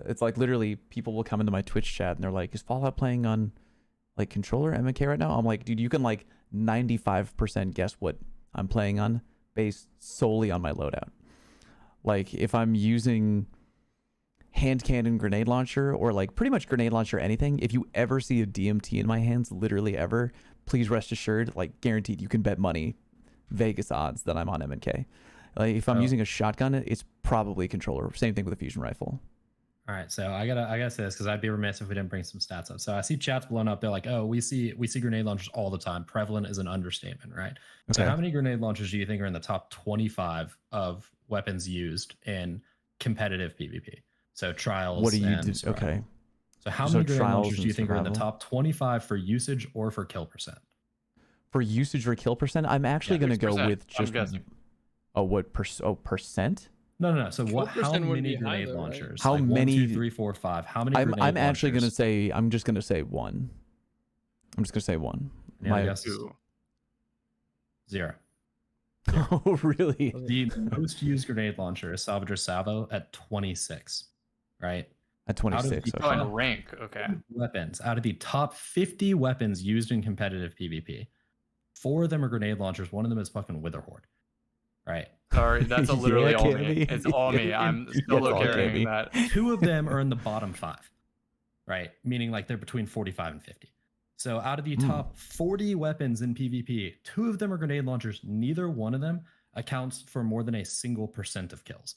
it's literally people will come into my Twitch chat and they're like, "Is Fallout playing on controller M&K right now?" I'm like, "Dude, you can 95% guess what I'm playing on based solely on my loadout. If I'm using hand cannon grenade launcher or pretty much grenade launcher anything, if you ever see a DMT in my hands, literally ever, please rest assured, guaranteed, you can bet money, Vegas odds that I'm on M&K. If I'm using a shotgun, it's probably a controller. Same thing with a fusion rifle. All right, so I gotta say this because I'd be remiss if we didn't bring some stats up. So I see chats blown up. They're like, "Oh, we see grenade launchers all the time. Prevalent is an understatement, right?" So Okay. how many grenade launchers do you think are in the top 25 of weapons used in competitive PvP? So trials. What do you and do? survival. Okay. So how So many grenade trials launchers do and you think are in the survival? top 25 for usage or for kill percent? For usage or kill percent, I'm actually Yeah, going to go 6%, with I'm just guessing. percent? No. So Kill what? How percent would many be high grenade though, right? launchers? How 1, many- 2, 3, 4, 5. How many? Grenade I'm actually going to launchers? say, I'm just going to say one. I'm just going to say one. Any other My- guesses? Two. 0. Oh, really? The most used grenade launcher is Salvager Salvo at 26, right? At 26. the- Oh, Okay. and rank. Okay. Weapons out of the top 50 weapons used in competitive PvP, 4 of them are grenade launchers. One of them is fucking Witherhoard, right? Sorry, that's literally Yeah, all me. Cammy. It's all me. I'm still It's all carrying Cammy. that. 2 of them are in the bottom 5, right? Meaning they're between 45 and 50. So out of the top 40 weapons in PvP, 2 of them are grenade launchers. Neither one of them accounts for more than a single % of kills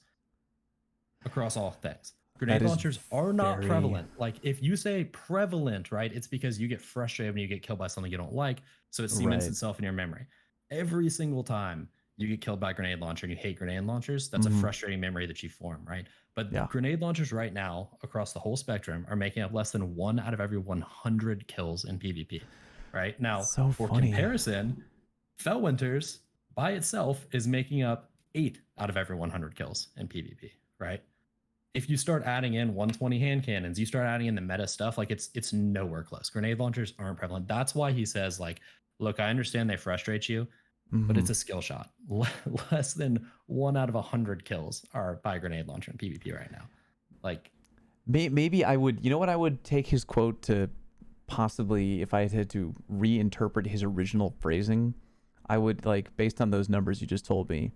across all things. Grenade is launchers are not very- prevalent. If you say prevalent, right, it's because you get frustrated when you get killed by something you don't like, so it cements Right. itself in your memory. Every single time you get killed by a grenade launcher and you hate grenade launchers, that's Mhm. a frustrating memory that you form, right? But Yeah. grenade launchers right now across the whole spectrum are making up less than 1 out of every 100 kills in PvP, right? Now, So for funny. comparison, Fellwinter's by itself is making up 8 out of every 100 kills in PvP, right? If you start adding in 120 hand cannons, you start adding in the meta stuff, it's nowhere close. Grenade launchers aren't prevalent. That's why he says, look, I understand they frustrate you, but it's a skill shot. Less than 1 out of 100 kills are by grenade launcher in PvP right now. Maybe I would, you know what, I would take his quote to possibly, if I had to reinterpret his original phrasing, I would, like, based on those numbers you just told me,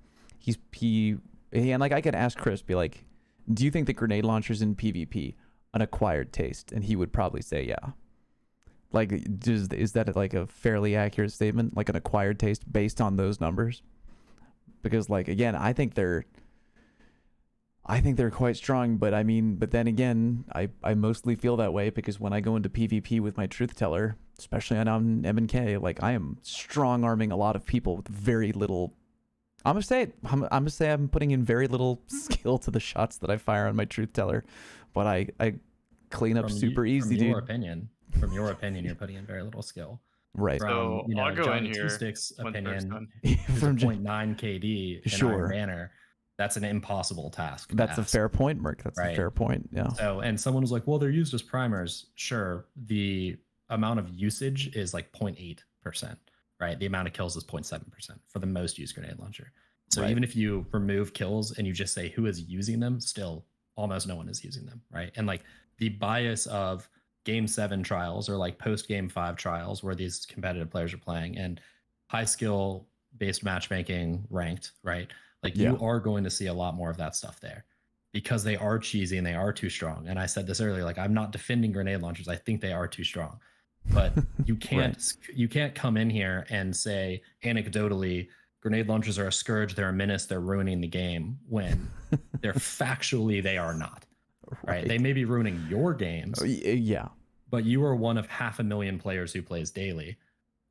and like I could ask Chris, be like, do you think that grenade launchers in PvP an acquired taste? And he would probably say yeah. Like, is that like a fairly accurate statement, like an acquired taste based on those numbers? Because, like, again, I think they're quite strong, but I mean, but then again, I mostly feel that way because when I go into PvP with my truth teller, especially on M&K, like, I am strong arming a lot of people with very little. I'm gonna say I'm putting in very little skill to the shots that I fire on my truth teller, but I clean up super easy, dude. From your opinion, you're putting in very little skill. Right. So I'll go in Johnny here. Two-Stick's opinion, From 0.9 KD in Sure. Iron Banner. That's an impossible task. That's a fair point, Merc. That's a fair point. Yeah. So, and someone was like, well, they're used as primers. Sure. The amount of usage is like 0.8%, right? The amount of kills is 0.7% for the most used grenade launcher. So even if you remove kills and you just say who is using them, still almost no one is using them, right? And like the bias of Game 7 trials or like post Game 5 trials where these competitive players are playing and high skill based matchmaking ranked, right? Like you are going to see a lot more of that stuff there because they are cheesy and they are too strong. And I said this earlier, like I'm not defending grenade launchers. I think they are too strong, but you can't you can't come in here and say anecdotally grenade launchers are a scourge, they're a menace, they're ruining the game when they're factually they are not. Right? They may be ruining your games. Yeah. But you are one of 500,000 players who plays daily,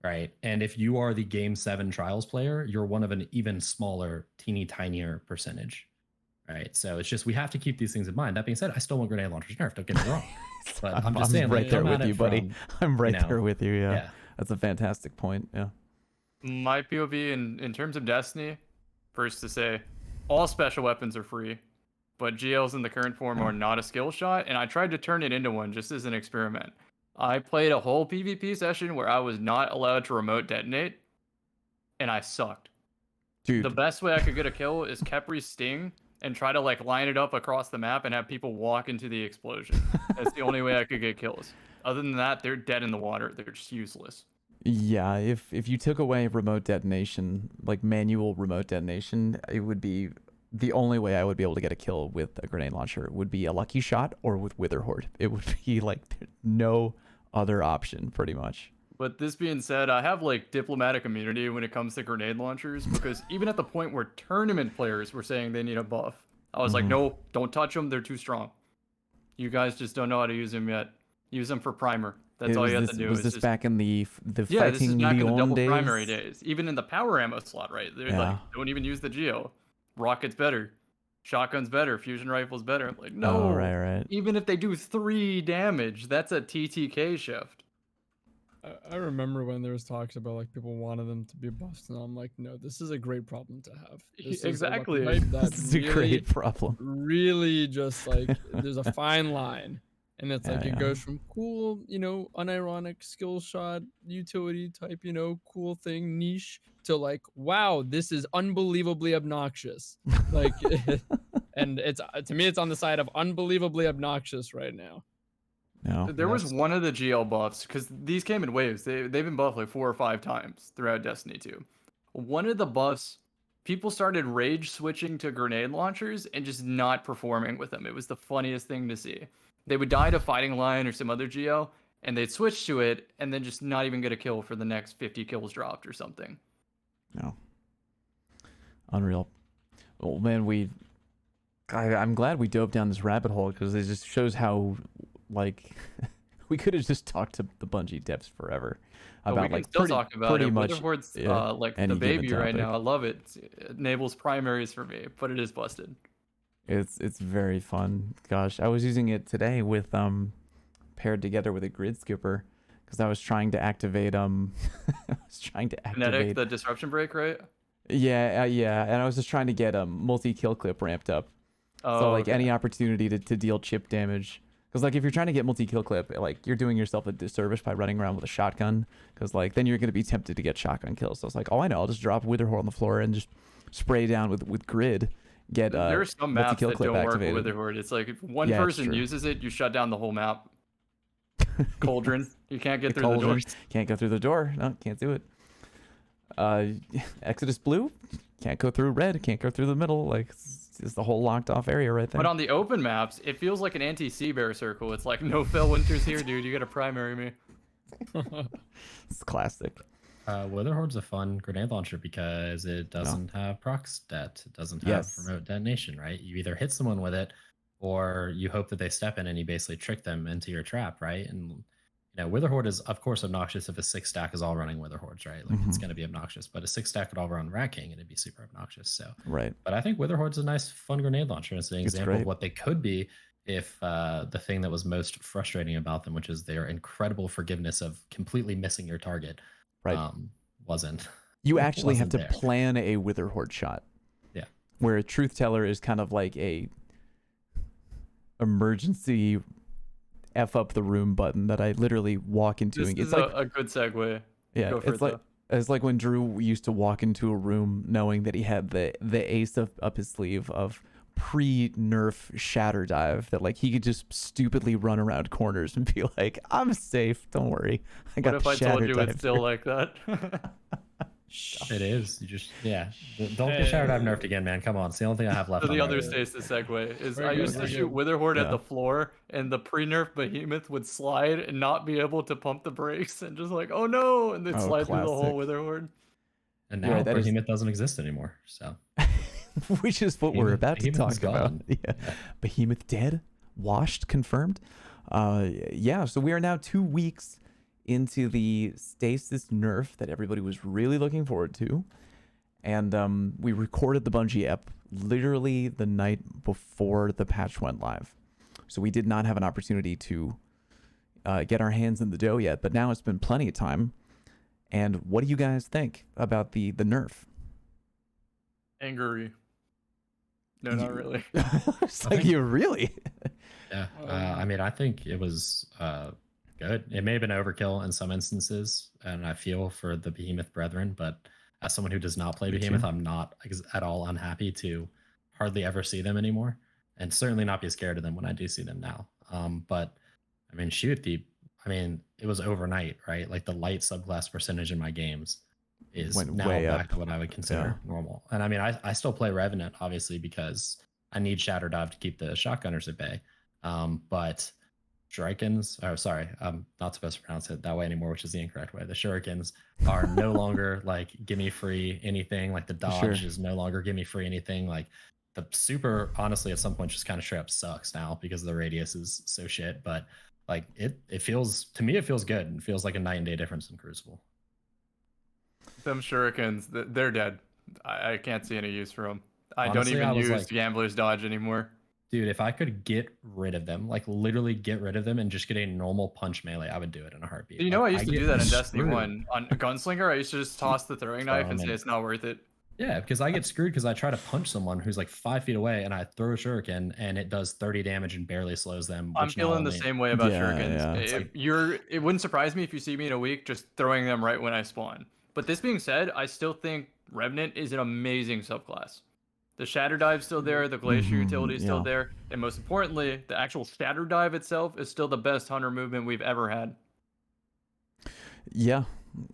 right? And if you are the Game 7 Trials player, you're one of an even smaller, teeny tinier percentage, right? So it's just, we have to keep these things in mind. That being said, I still want grenade launchers nerfed, don't get me wrong. But I'm just saying, right there with you, buddy. I'm right there with you, yeah. That's a fantastic point, yeah. My POV in terms of Destiny, first to say, all special weapons are free. But GLs in the current form are not a skill shot, and I tried to turn it into one just as an experiment. I played a whole PvP session where I was not allowed to remote detonate, and I sucked. Dude. The best way I could get a kill is Kepri's Sting and try to like line it up across the map and have people walk into the explosion. That's the only way I could get kills. Other than that, they're dead in the water. They're just useless. Yeah, if you took away remote detonation, like manual remote detonation, it would be... The only way I would be able to get a kill with a grenade launcher would be a lucky shot or with Wither Horde. It would be like no other option, pretty much. But this being said, I have like diplomatic immunity when it comes to grenade launchers because even at the point where tournament players were saying they need a buff, I was like, no, don't touch them. They're too strong. You guys just don't know how to use them yet. Use them for primer. That's all you have to do. Was this back in the Fighting this is back in the double days? Primary days? Even in the power ammo slot, right? They're like, don't even use the Geo. Rocket's better, shotgun's better, fusion rifle's better. I'm like, no, right. Even if they do 3 damage, that's a TTK shift. I remember when there was talks about like people wanted them to be buffed, and I'm like, no, this is a great problem to have. Exactly. This is a great problem. Really, just like there's a fine line, and it's like it goes from cool, unironic skill shot, utility type, cool thing, niche, to like, wow, this is unbelievably obnoxious. Like, and it's to me, it's on the side of unbelievably obnoxious right now. No, there was one of the GL buffs because these came in waves. They've been buffed like 4 or 5 times throughout Destiny 2. One of the buffs, people started rage switching to grenade launchers and just not performing with them. It was the funniest thing to see. They would die to Fighting Lion or some other GL, and they'd switch to it, and then just not even get a kill for the next 50 kills dropped or something. No. Unreal. Well, man, I'm glad we dove down this rabbit hole because it just shows how, like, we could have just talked to the Bungie devs forever about, like, pretty much Witherhoard's, like the baby right now. I love it. It enables primaries for me, but it is busted. It's very fun. Gosh, I was using it today with paired together with a grid skipper because I was trying to activate Kinetic, the disruption break, right? Yeah, and I was just trying to get multi-kill clip ramped up. So like any opportunity to deal chip damage. Because like if you're trying to get multi-kill clip, like you're doing yourself a disservice by running around with a shotgun. Because like then you're going to be tempted to get shotgun kills. So it's like, oh, I know, I'll just drop Witherhorde on the floor and just spray down with grid. get There are some what's the maps kill that clip don't work activated. with Witherhoard. It's like if one Yeah, it's person true. uses it, you shut down the whole map. Cauldron, you can't get The through the cauldron, doors. can't go through the door. No, can't do it. Exodus Blue, can't go through red, can't go through the middle. Like it's the whole locked off area right there. But on the open maps, it feels like an anti-sea bear circle. It's like, no Fell Winter's here, dude. You gotta primary me. It's classic. Witherhoard's a fun grenade launcher because it doesn't have proc stat. It doesn't have Yes. remote detonation, right? You either hit someone with it, or you hope that they step in and you basically trick them into your trap, right? And you know, Witherhoard is of course obnoxious if a 6 stack is all running Witherhoards, right? Like it's going to be obnoxious. But a 6 stack could all run Rat King and it'd be super obnoxious. So Right. but I think Witherhoard's a nice, fun grenade launcher. It's an example great. of what they could be if the thing that was most frustrating about them, which is their incredible forgiveness of completely missing your target, Right. wasn't. You actually have wasn't to there. plan a Witherhoard shot. Yeah. Where a Truth Teller is kind of like a emergency F up the room button that I literally walk into. This and is it's like a good segue. yeah, Go for it's it, like though. it's like when Drew used to walk into a room knowing that he had the ace up his sleeve of pre-nerf shatter dive, that like he could just stupidly run around corners and be like, I'm safe, don't worry, I got What if the I shatter told you dive it's still here." like that? It is. You just don't get Shadow Dive nerfed again, man. Come on, it's the only thing I have left. So on the my other list. stasis segue is Very I good, used to very shoot good. Witherhoard at Yeah. the floor, and the pre-nerf behemoth would slide and not be able to pump the brakes, and just like, oh no, and then Oh, slide through the whole classic. Witherhoard. And You're now right, that is- Behemoth doesn't exist anymore. So Which is what we're Behemoth- about to Behemoth is talk about. gone. Yeah. Yeah. Behemoth dead, washed, confirmed. Yeah, so we are now 2 weeks into the stasis nerf that everybody was really looking forward to. And we recorded the Bungie ep literally the night before the patch went live. So we did not have an opportunity to get our hands in the dough yet, but now it's been plenty of time. And what do you guys think about the nerf? Angry. No, not really. It's like, you really? yeah, I mean, I think it was good. It may have been overkill in some instances, and I feel for the Behemoth brethren. But as someone who does not play Me Behemoth, too. I'm not at all unhappy to hardly ever see them anymore, and certainly not be scared of them when I do see them now. But I mean, I mean, it was overnight, right? Like the light subclass percentage in my games is Went now way back up. to what I would consider normal. And I mean, I still play Revenant, obviously, because I need Shatter Dive to keep the shotgunners at bay. But Shurikens, oh, sorry, I'm not supposed to pronounce it that way anymore, which is the incorrect way. The Shurikens are no longer like gimme free anything. Like the dodge is no longer gimme free anything. Like the super, honestly, at some point just kind of straight up sucks now because the radius is so shit. But like it feels, to me, it feels good. It feels like a night and day difference in Crucible. Them shurikens, they're dead. I can't see any use for them. I Honestly, don't I even was use like- Gambler's Dodge anymore. Dude, if I could get rid of them, like literally get rid of them and just get a normal punch melee, I would do it in a heartbeat. You know, Like, I used to get do that in Destiny screwed. 1. On Gunslinger, I used to just toss the throwing knife and say man. it's not worth it. Yeah, because I get screwed because I try to punch someone who's like 5 feet away and I throw a shuriken and it does 30 damage and barely slows them. I'm which now feeling the only- same way about Yeah, shurikens. yeah. It's It wouldn't surprise me if you see me in a week just throwing them right when I spawn. But this being said, I still think Revenant is an amazing subclass. The Shatter Dive's still there, the Glacier utility is still yeah. there, and most importantly, the actual Shatter Dive itself is still the best hunter movement we've ever had. Yeah,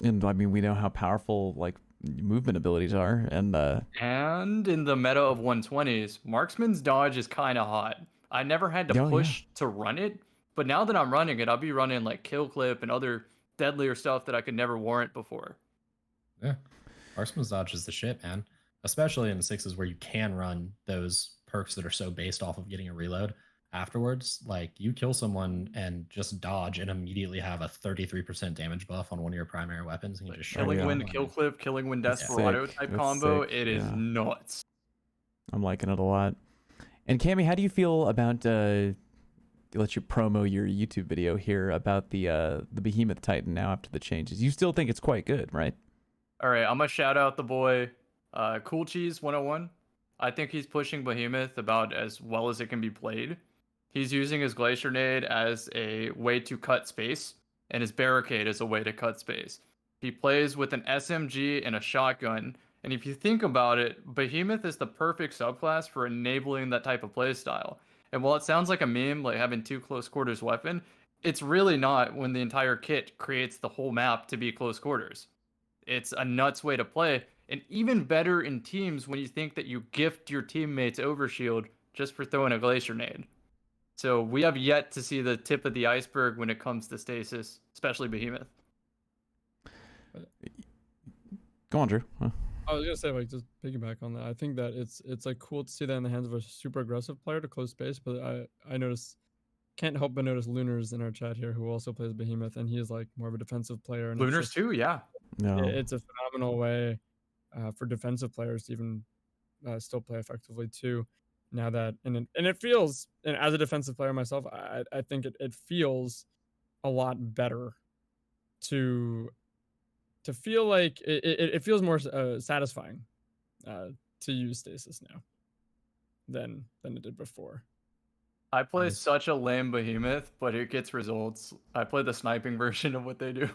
and I mean, we know how powerful like movement abilities are, and And in the meta of 120s, Marksman's Dodge is kind of hot. I never had to Oh, yeah. push to run it, but now that I'm running it, I'll be running like Kill Clip and other deadlier stuff that I could never warrant before. Yeah. Marksman's Dodge is the shit, man. Especially in the 6s where you can run those perks that are so based off of getting a reload afterwards. Like you kill someone and just dodge and immediately have a 33% damage buff on one of your primary weapons and you just shut Killing it Wind, down. Kill Clip, Killing Wind That's Desperado sick. type That's combo, sick, it is yeah. nuts. I'm liking it a lot. And Cammy, how do you feel about let you promo your YouTube video here about the Behemoth Titan now after the changes? You still think it's quite good, right? All right, I'm gonna shout out the boy, Cool Cheese 101. I think he's pushing Behemoth about as well as it can be played. He's using his Glacier Nade as a way to cut space, and his Barricade as a way to cut space. He plays with an SMG and a shotgun, And if you think about it, Behemoth is the perfect subclass for enabling that type of playstyle. And while it sounds like a meme, like having 2 close quarters weapon, it's really not when the entire kit creates the whole map to be close quarters. It's a nuts way to play, and even better in teams when you think that you gift your teammates overshield just for throwing a glacier nade. So we have yet to see the tip of the iceberg when it comes to stasis, especially Behemoth. Go on, Drew. I was gonna say, like, just piggyback on that. I think that it's like cool to see that in the hands of a super aggressive player to close space. But I notice, can't help but notice Lunars in our chat here, who also plays Behemoth, and he is like more of a defensive player. And Lunars too, yeah. No. It's a phenomenal way for defensive players to even still play effectively too. Now that and it feels, and as a defensive player myself, I think it feels a lot better to feel like it feels more satisfying to use stasis now than it did before. I play such a lame Behemoth, but it gets results. I play the sniping version of what they do.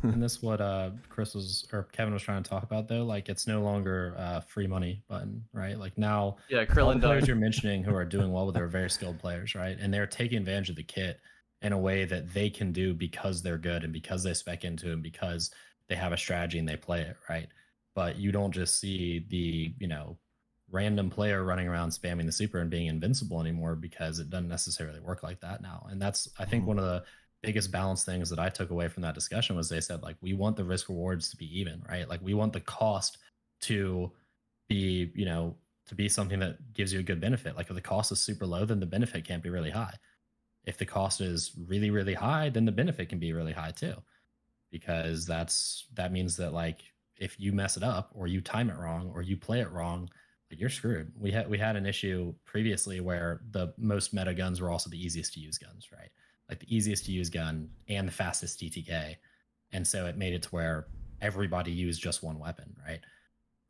And this what Chris was or Kevin was trying to talk about though. Like it's no longer free money button, right? Like now, Yeah, all the Krillin players died. you're mentioning who are doing well, they're very skilled players, right? And they're taking advantage of the kit in a way that they can do because they're good and because they spec into it and because they have a strategy and they play it, right? But you don't just see the, random player running around spamming the super and being invincible anymore because it doesn't necessarily work like that now. And that's, I think, one of the biggest balance things that I took away from that discussion was they said, like, we want the risk rewards to be even, right? Like we want the cost to be, to be something that gives you a good benefit. Like if the cost is super low, then the benefit can't be really high. If the cost is really, really high, then the benefit can be really high too. Because that means that like if you mess it up or you time it wrong or you play it wrong, like you're screwed. We had an issue previously where the most meta guns were also the easiest to use guns, right? Like the easiest to use gun and the fastest TTK. And so it made it to where everybody used just one weapon, right?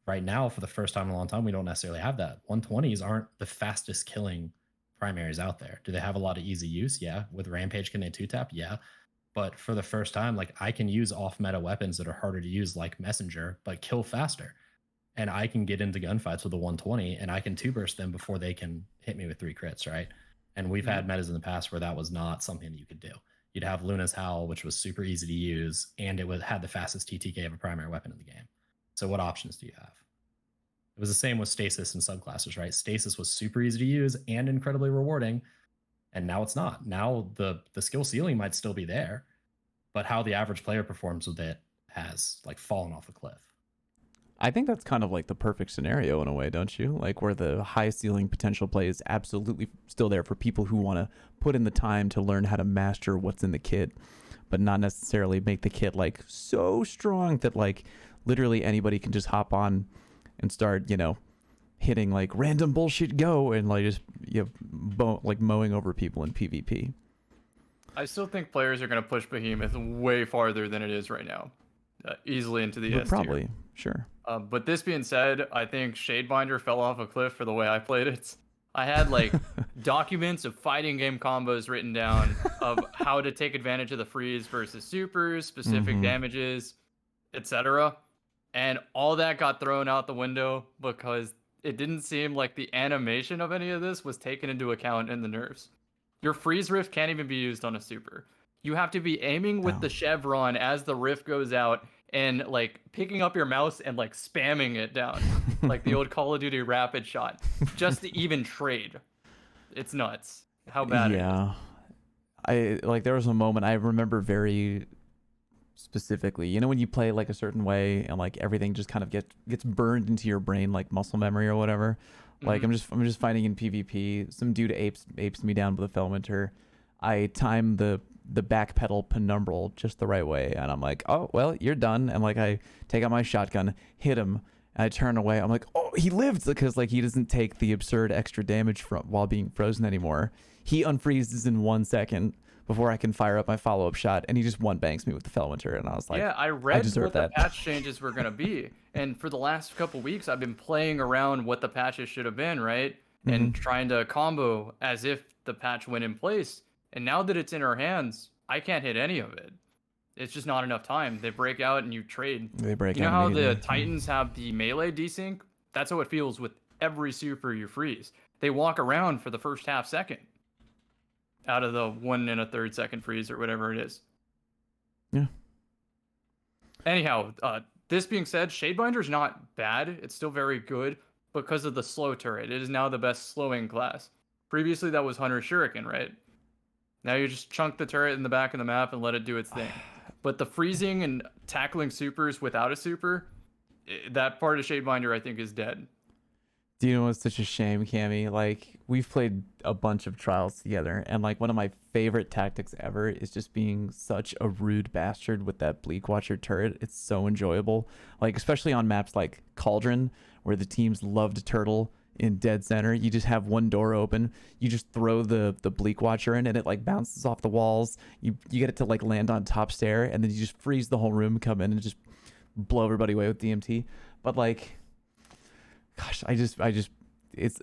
Right now, for the first time in a long time, we don't necessarily have that. 120s aren't the fastest killing primaries out there. Do they have a lot of easy use? Yeah. With Rampage, can they 2-tap? Yeah. But for the first time, like I can use off-meta weapons that are harder to use, like Messenger, but kill faster. And I can get into gunfights with a 120 and I can 2-burst them before they can hit me with 3 crits, right? And we've had metas in the past where that was not something that you could do. You'd have Luna's Howl, which was super easy to use, and it had the fastest TTK of a primary weapon in the game. So what options do you have? It was the same with Stasis and subclasses, right? Stasis was super easy to use and incredibly rewarding, and now it's not. Now the skill ceiling might still be there, but how the average player performs with it has like fallen off a cliff. I think that's kind of like the perfect scenario in a way, don't you? Like where the high ceiling potential play is absolutely still there for people who want to put in the time to learn how to master what's in the kit, but not necessarily make the kit like so strong that like literally anybody can just hop on and start, hitting like random bullshit go and like just like mowing over people in PvP. I still think players are going to push Behemoth way farther than it is right now. Easily into the S tier. Probably, sure. But this being said, I think Shadebinder fell off a cliff for the way I played it. I had like documents of fighting game combos written down of how to take advantage of the freeze versus supers, specific damages, etc. And all that got thrown out the window because it didn't seem like the animation of any of this was taken into account in the nerfs. Your freeze rift can't even be used on a super. You have to be aiming with the chevron as the rift goes out and like picking up your mouse and like spamming it down like the old Call of Duty rapid shot just to even trade. It's nuts how bad it is. There was a moment I remember very specifically, when you play like a certain way and like everything just kind of gets burned into your brain like muscle memory or whatever. Like I'm just fighting in PvP. Some dude apes me down with a Felminter. I time the backpedal penumbral just the right way, and I'm like, oh well, you're done. And like I take out my shotgun, hit him, and I turn away. I'm like, oh, he lived, because like he doesn't take the absurd extra damage from while being frozen anymore. He unfreezes in 1 second before I can fire up my follow-up shot, and he just one bangs me with the Felminter, and I was like, yeah, I read what that. The patch changes were gonna be, and for the last couple weeks, I've been playing around what the patches should have been, right, and trying to combo as if the patch went in place. And now that it's in our hands, I can't hit any of it. it's just not enough time. They break out and you trade. They break You know out how the immediately. Titans have the melee desync? That's how it feels with every super you freeze. They walk around for the first half second out of the 1 1/3 second freeze or whatever it is. Yeah. Anyhow, this being said, Shadebinder is not bad. It's still very good because of the slow turret. It is now the best slowing class. Previously, that was Hunter Shuriken, right? Now you just chunk the turret in the back of the map and let it do its thing. But the freezing and tackling supers without a super, that part of Shadebinder I think is dead. Do you know what's such a shame, Cammy? Like, we've played a bunch of trials together, and like one of my favorite tactics ever is just being such a rude bastard with that Bleak Watcher turret. It's so enjoyable. Like, especially on maps like Cauldron, where the teams love to turtle in dead center. You just have one door open. You just throw the Bleak Watcher in, and it like bounces off the walls. You get it to like land on top stair, and then you just freeze the whole room, come in, and just blow everybody away with DMT. But like, gosh, I just, it's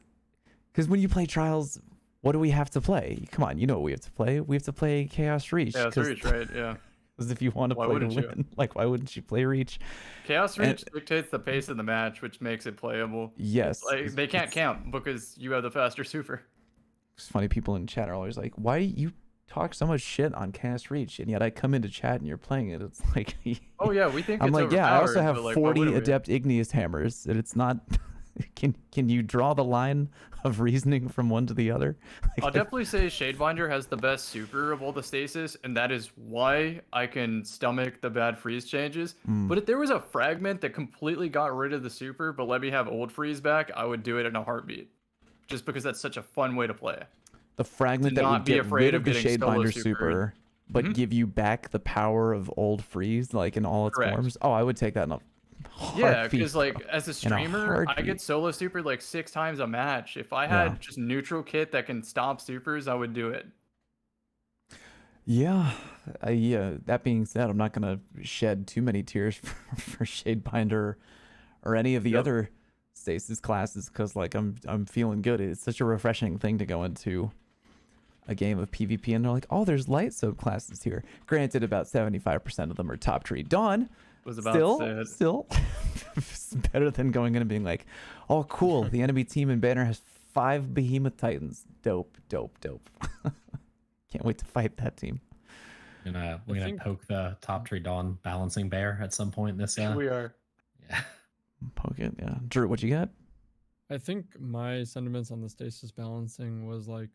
because when you play trials, what do we have to play? Come on, you know what we have to play. We have to play Chaos Reach. Chaos Reach, right? Yeah. Because if you want to Why play to wouldn't you? win, like, why wouldn't you play Reach? Chaos Reach dictates the pace of the match, which makes it playable. Yes. Like they can't camp because you have the faster super. It's funny, people in chat are always like, why you talk so much shit on Chaos Reach, and yet I come into chat and you're playing it. It's like, Oh yeah, we think I'm it's like, yeah, I also overpowered, have but, like, why 40 wouldn't we? Adept Igneous Hammers, and it's not. Can you draw the line of reasoning from one to the other? Like, I'll definitely say Shadebinder has the best super of all the stasis, and that is why I can stomach the bad freeze changes. But if there was a fragment that completely got rid of the super, but let me have old freeze back, I would do it in a heartbeat. Just because that's such a fun way to play. the fragment to that not would be get afraid rid of of the getting solo Shadebinder super. super, but Mhm. give you back the power of old freeze, like in all its Correct. forms. Oh, I would take that in a Yeah, heartbeat, because like bro. as a In a streamer, I heartbeat. get solo super like 6 times a match. If I had Yeah. just neutral kit that can stop supers, I would do it. Yeah, yeah. That being said, I'm not gonna shed too many tears for Shadebinder or any of the Yep. other stasis classes, because like I'm feeling good. It's such a refreshing thing to go into a game of PvP and they're like, oh, there's light subclasses here. Granted, about 75% of them are top tree. Dawn, Was about to say it. still, it's better than going in and being like, oh, cool. The enemy team in Banner has 5 Behemoth Titans. Dope. Can't wait to fight that team. We're I gonna think- poke the top tree Dawn balancing bear at some point this We are. yeah. Poke it, yeah. Drew, what you got? I think my sentiments on the stasis balancing was like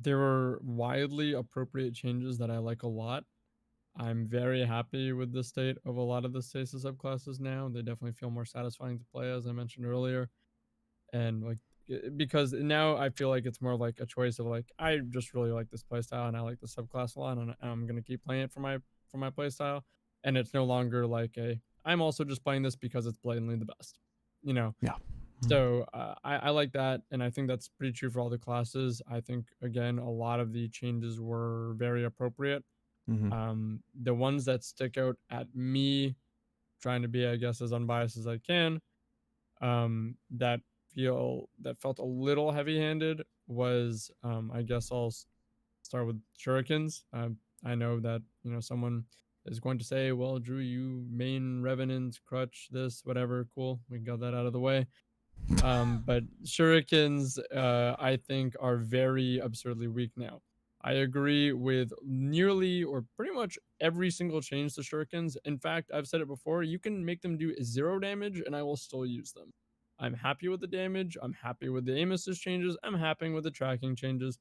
there were widely appropriate changes that I like a lot. I'm very happy with the state of a lot of the stasis subclasses now. They definitely feel more satisfying to play, as I mentioned earlier. And like because now I feel like it's more like a choice of like I just really like this playstyle and I like the subclass a lot and I'm gonna keep playing it for my playstyle. And it's no longer like I'm also just playing this because it's blatantly the best. You know? Yeah. So I like that, and I think that's pretty true for all the classes. I think again a lot of the changes were very appropriate. Mm-hmm. The ones that stick out at me, trying to be I guess as unbiased as I can, that felt a little heavy-handed was I guess I'll start with shurikens. I know that someone is going to say, well, Drew, you main revenant, crutch, this, whatever. Cool, we got that out of the way. But shurikens I think are very absurdly weak now. I agree with nearly or pretty much every single change to shurikens. In fact, I've said it before, you can make them do 0 damage and I will still use them. I'm happy with the damage, I'm happy with the aim assist changes, I'm happy with the tracking changes,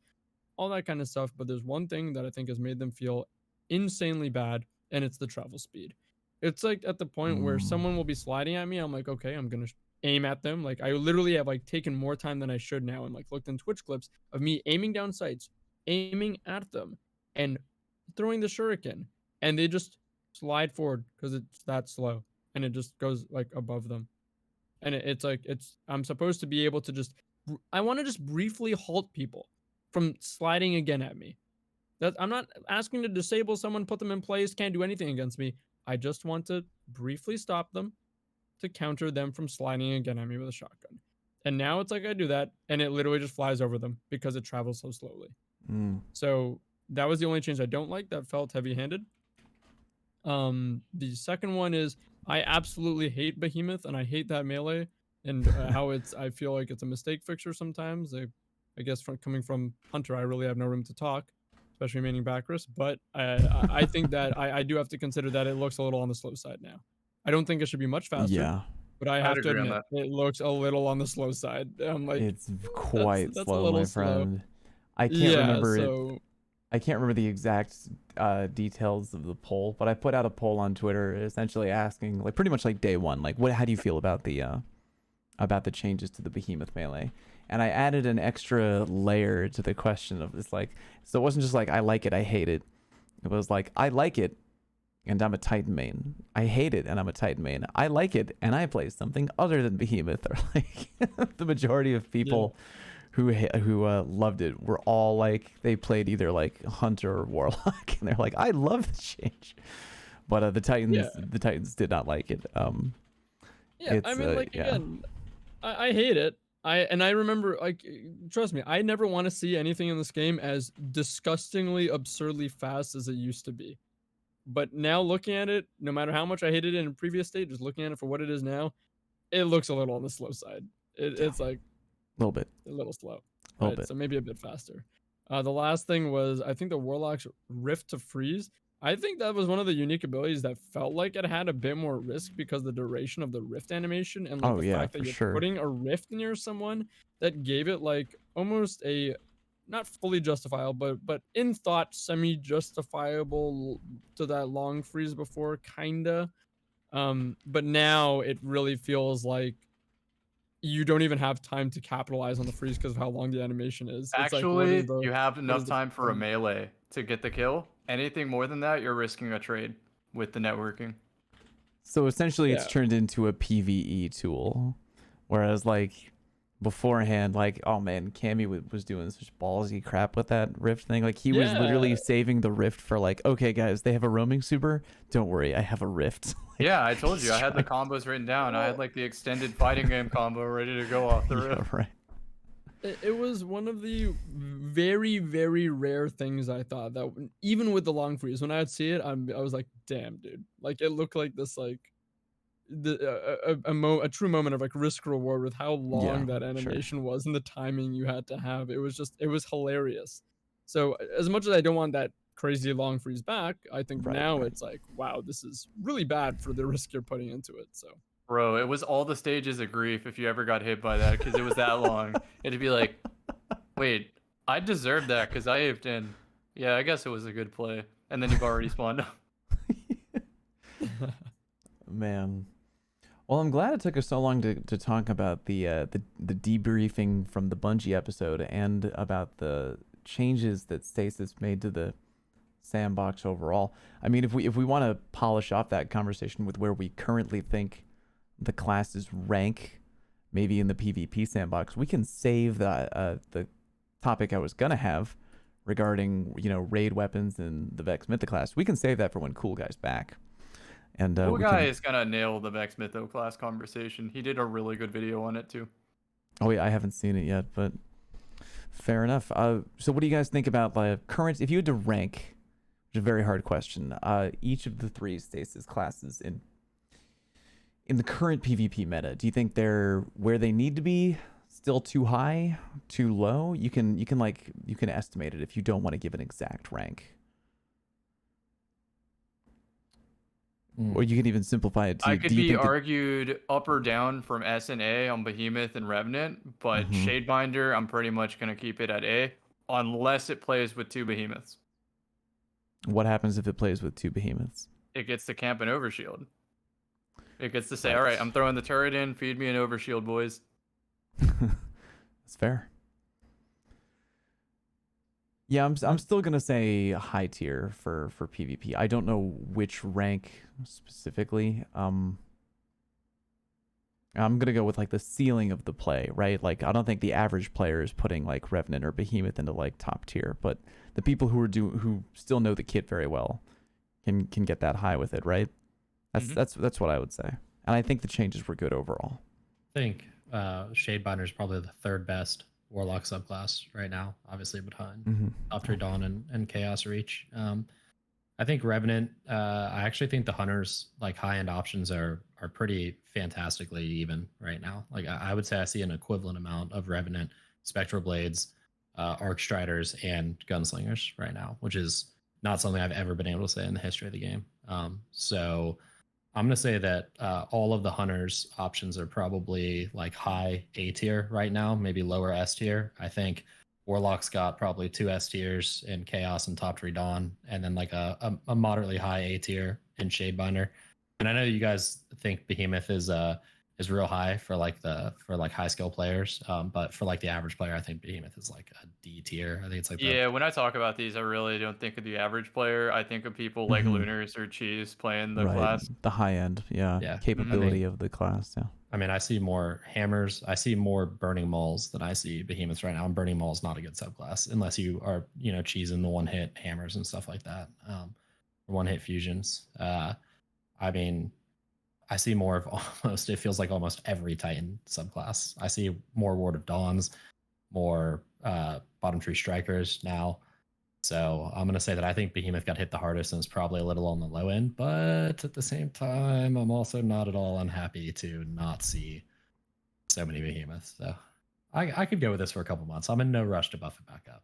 all that kind of stuff. But there's one thing that I think has made them feel insanely bad, and it's the travel speed. It's like at the point where someone will be sliding at me, I'm like, okay, I'm gonna aim at them. Like I literally have like taken more time than I should now, and like looked in Twitch clips of me aiming down sights, aiming at them, and throwing the shuriken, and they just slide forward because it's that slow, and it just goes like above them, and it's like I'm supposed to be able to just I want to just briefly halt people from sliding again at me. That I'm not asking to disable someone, put them in place, can't do anything against me. I just want to briefly stop them to counter them from sliding again at me with a shotgun. And now it's like I do that, and it literally just flies over them because it travels so slowly. So that was the only change I don't like that felt heavy-handed. The second one is I absolutely hate Behemoth, and I hate that melee and how it's. I feel like it's a mistake fixture sometimes. I guess coming from Hunter, I really have no room to talk, especially meaning Backrus. But I think that I do have to consider that it looks a little on the slow side now. I don't think it should be much faster. Yeah, But I I'd have to agree on admit, it looks a little on the slow side. I'm like, it's quite that's a slow, little my slow. friend. I can't Yeah, remember it. so I can't remember the exact details of the poll, but I put out a poll on Twitter essentially asking, like, pretty much like day one, like, how do you feel about the changes to the Behemoth melee? And I added an extra layer to the question of this, like, so it wasn't just like I like it, I hate it. It was like I like it, and I'm a Titan main. I hate it, and I'm a Titan main. I like it, and I play something other than Behemoth. Or like the majority of people. Yeah. Who loved it were all like they played either like Hunter or Warlock, and they're like, I love the change. But the Titans did not like it. Yeah, I mean, like, again, I hate it. I remember, like, trust me, I never want to see anything in this game as disgustingly, absurdly fast as it used to be. But now looking at it, no matter how much I hated it in previous stages, looking at it for what it is now, it looks a little on the slow side. It's like a little bit, a little slow, a little bit. So maybe a bit faster. The last thing was, I think the Warlocks Rift to Freeze. I think that was one of the unique abilities that felt like it had a bit more risk because the duration of the rift animation and like the fact that you're putting a rift near someone that gave it like almost a not fully justifiable, but in thought semi-justifiable to that long freeze before, kinda. But now it really feels like you don't even have time to capitalize on the freeze because of how long the animation is. Actually, it's like, you have enough time for a melee to get the kill. Anything more than that, you're risking a trade with the networking. So essentially, it's turned into a PvE tool, whereas like beforehand, like, oh man, Cammy was doing such ballsy crap with that rift thing. Like he was literally saving the rift for like, okay guys, they have a roaming super. Don't worry, I have a rift. Like, yeah, I told you, I had the combos written down. I had like the extended fighting game combo ready to go off the rift. Yeah, right. It was one of the very, very rare things I thought that even with the long freeze, when I'd see it, I was like, damn, dude. Like it looked like this, like a true moment of like risk reward with how long that animation was and the timing you had to have. It was hilarious. So as much as I don't want that crazy long freeze back, I think now it's like, wow, this is really bad for the risk you're putting into it. So bro, it was all the stages of grief if you ever got hit by that because it was that long. It'd be like, wait, I deserved that because I aved in. Yeah, I guess it was a good play. And then you've already spawned up. Man. Well, I'm glad it took us so long to talk about the debriefing from the Bungie episode and about the changes that Stasis made to the Sandbox overall. I mean, if we want to polish off that conversation with where we currently think the classes rank, maybe in the PvP Sandbox, we can save the topic I was gonna have regarding, you know, raid weapons and the Vex Mythic class. We can save that for when Cool Guy's back. And Cool Guy is gonna nail the Vex Mytho class conversation. He did a really good video on it too. Oh yeah, I haven't seen it yet, but fair enough. So what do you guys think about like current? If you had to rank, which is a very hard question, each of the three Stasis classes in the current PvP meta, do you think they're where they need to be? Still too high, too low? You can estimate it if you don't want to give an exact rank. Or you can even simplify it to... I could be argued up or down from S and A on Behemoth and Revenant, but Shadebinder, I'm pretty much going to keep it at A, unless it plays with two Behemoths. What happens if it plays with two Behemoths? It gets to camp an Overshield. It gets to say, all right, I'm throwing the turret in, feed me an Overshield, boys. That's fair. Yeah, I'm still gonna say high tier for PvP. I don't know which rank specifically. I'm gonna go with like the ceiling of the play, right? Like I don't think the average player is putting like Revenant or Behemoth into like top tier, but the people who still know the kit very well can get that high with it, right? That's what I would say. And I think the changes were good overall. I think Shadebinder is probably the third best Warlock subclass right now, obviously behind Optry Dawn and Chaos Reach. I think Revenant. I actually think the Hunters like high end options are pretty fantastically even right now. Like I would say I see an equivalent amount of Revenant, Spectral Blades, Arc Striders, and Gunslingers right now, which is not something I've ever been able to say in the history of the game. So I'm gonna say that all of the Hunters options are probably like high A tier right now, maybe lower S tier. I think Warlocks got probably 2 S tiers in Chaos and Top Tree Dawn, and then like a moderately high A tier in Shadebinder. And I know you guys think Behemoth is real high for like high skill players, but for like the average player, I think Behemoth is like a D tier. I think it's like Yeah, when I talk about these, I really don't think of the average player. I think of people like Lunars or Cheese playing the class. The high end, Yeah. capability of the class. Yeah. I mean, I see more hammers. I see more burning mauls than I see behemoths right now. And burning maul is not a good subclass unless you are, cheesing the one hit hammers and stuff like that, or one hit fusions. I mean, I see more of almost. It feels like almost every Titan subclass. I see more Ward of Dawns, more bottom tree strikers now. So I'm gonna say that I think Behemoth got hit the hardest and is probably a little on the low end, but at the same time, I'm also not at all unhappy to not see so many Behemoths. So I could go with this for a couple months. I'm in no rush to buff it back up.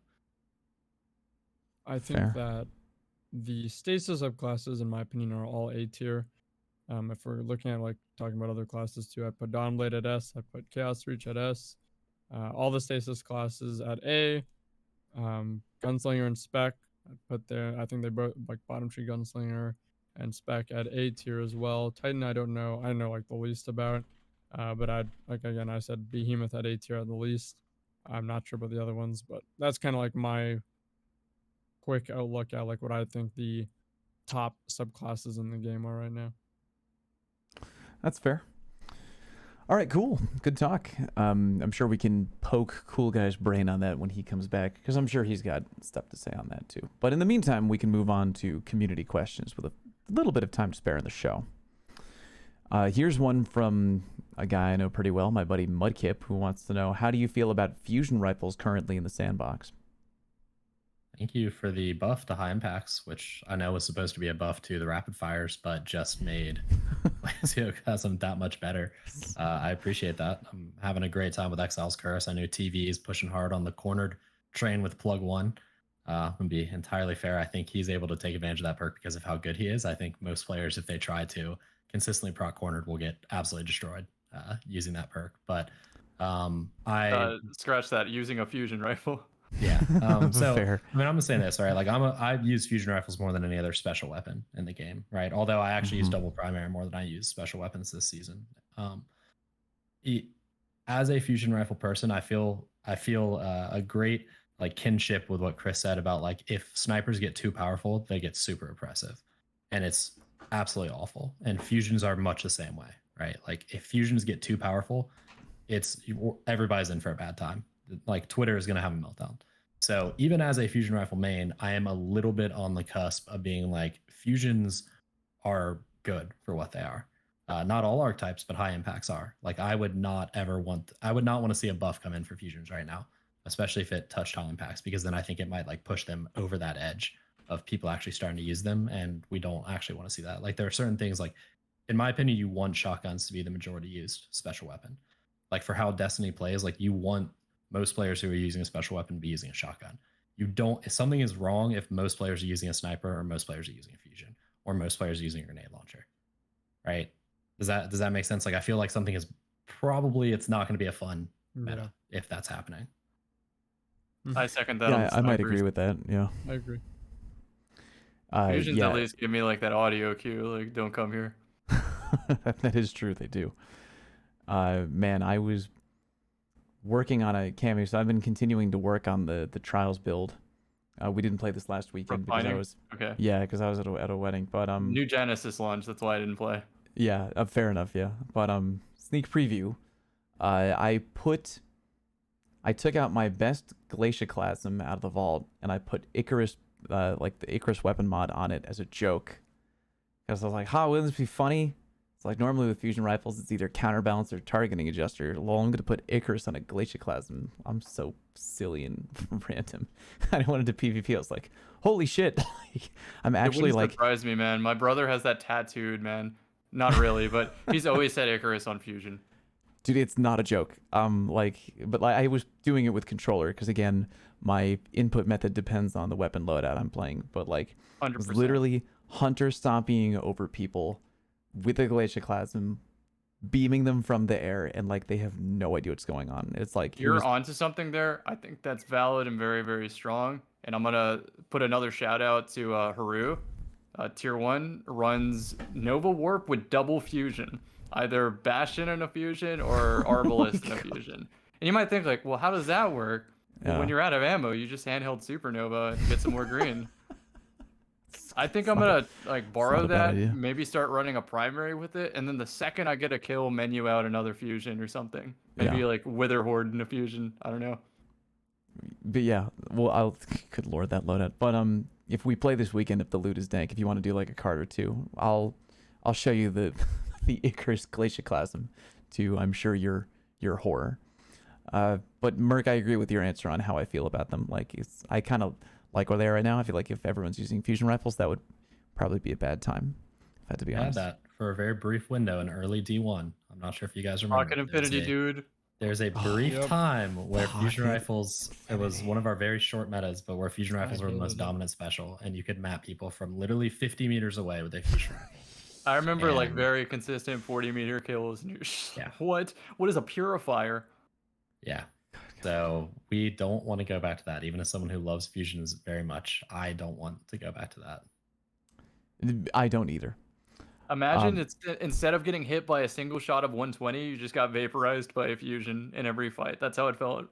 I think Fair. that the stasis subclasses, in my opinion, are all A tier. If we're looking at like talking about other classes too, I put Dawnblade at S, I put Chaos Reach at S, all the stasis classes at A. Gunslinger and Spec, I put there. I think they both like bottom tree Gunslinger and Spec at A tier as well. Titan, I don't know. I know like the least about, but I said Behemoth at A tier at the least. I'm not sure about the other ones, but that's kind of like my quick outlook at like what I think the top subclasses in the game are right now. That's fair. All right, cool. Good talk. I'm sure we can poke Cool Guy's brain on that when he comes back, because I'm sure he's got stuff to say on that too. But in the meantime, we can move on to community questions with a little bit of time to spare in the show. Here's one from a guy I know pretty well, my buddy Mudkip, who wants to know, how do you feel about fusion rifles currently in the sandbox? Thank you for the buff to high impacts, which I know was supposed to be a buff to the rapid fires, but just made Lasergasm that much better. I appreciate that. I'm having a great time with Exile's Curse. I know TV is pushing hard on the cornered train with Plug 1. To be entirely fair, I think he's able to take advantage of that perk because of how good he is. I think most players, if they try to consistently proc cornered, will get absolutely destroyed using that perk. But I scratch that, using a fusion rifle. Yeah. So Fair. I mean, I'm just saying this, right? Like I've used fusion rifles more than any other special weapon in the game, right? Although I actually use double primary more than I use special weapons this season. As a fusion rifle person, I feel a great like kinship with what Chris said about like if snipers get too powerful, they get super oppressive, and it's absolutely awful. And fusions are much the same way, right? Like if fusions get too powerful, everybody's in for a bad time. Like Twitter is going to have a meltdown. So even as a fusion rifle main, I am a little bit on the cusp of being like, fusions are good for what they are. Not all archetypes, but high impacts are. Like I would not want to see a buff come in for fusions right now, especially if it touched high impacts, because then I think it might like push them over that edge of people actually starting to use them. And we don't actually want to see that. Like there are certain things, like in my opinion, you want shotguns to be the majority used special weapon. Like for how Destiny plays, like you want most players who are using a special weapon be using a shotgun. You don't, if something is wrong if most players are using a sniper or most players are using a fusion or most players are using a grenade launcher, right? Does that make sense? Like I feel like something is probably, it's not going to be a fun meta if that's happening. I second that. Yeah, I might agree with that. Yeah, I agree. Fusions at least give me like that audio cue, like don't come here. That is true. They do. Man, I was working on a cameo, so I've been continuing to work on the trials build. We didn't play this last weekend because I was because I was at a wedding. But new Genesis launch, that's why I didn't play. Yeah, fair enough. Yeah, but sneak preview. I took out my best Glacioclasm out of the vault, and I put Icarus, like the Icarus weapon mod on it as a joke, because I was like, "Ha, wouldn't this be funny? It's like normally with fusion rifles, it's either counterbalance or targeting adjuster. Well, I'm gonna put Icarus on a Glacioclasm. I'm so silly and random. I wanted to PvP. I was like, holy shit! I'm actually it wouldn't like, surprise me, man. My brother has that tattooed, man. Not really, but he's always said Icarus on fusion. dude, it's not a joke. But like I was doing it with controller because again, my input method depends on the weapon loadout I'm playing. But like, I 100%. was literally hunter stomping over people with a Glacioclasm, beaming them from the air, and like they have no idea what's going on. It's like You're onto something there. I think that's valid and very, very strong. And I'm gonna put another shout out to Haru. Tier 1 runs Nova Warp with double fusion, either Bastion in a fusion or Arbalest in a fusion. And you might think like, well, how does that work? Well, when Yeah. you're out of ammo, you just handheld Supernova and get some more green. I think I'm gonna like borrow not a bad that, idea. maybe start running a primary with it, and then the second I get a kill, menu out another fusion or something. Maybe Yeah. like Wither Horde in a fusion. I don't know. But yeah, well, good lord, that loadout. But if we play this weekend, if the loot is dank, if you want to do like a card or two, I'll show you the the Icarus Glacioclasm to, I'm sure, your horror. But Merc, I agree with your answer on how I feel about them. Like, I kind of like where they are right now. I feel like if everyone's using fusion rifles, that would probably be a bad time, if I had to be I had honest. that for a very brief window in early D1. I'm not sure if you guys remember. Rocket Infinity, dude. There's a brief Yep. time where fusion Pocket rifles, it was one of our very short metas, but where fusion rifles were the most hated it. dominant special, and you could map people from literally 50 meters away with a fusion rifle. I remember like And- very consistent 40-meter kills. And you're just, Yeah. What is a purifier? Yeah. So we don't want to go back to that. Even as someone who loves fusions very much, I don't want to go back to that. I don't either. Imagine it's instead of getting hit by a single shot of 120, you just got vaporized by a fusion in every fight. That's how it felt.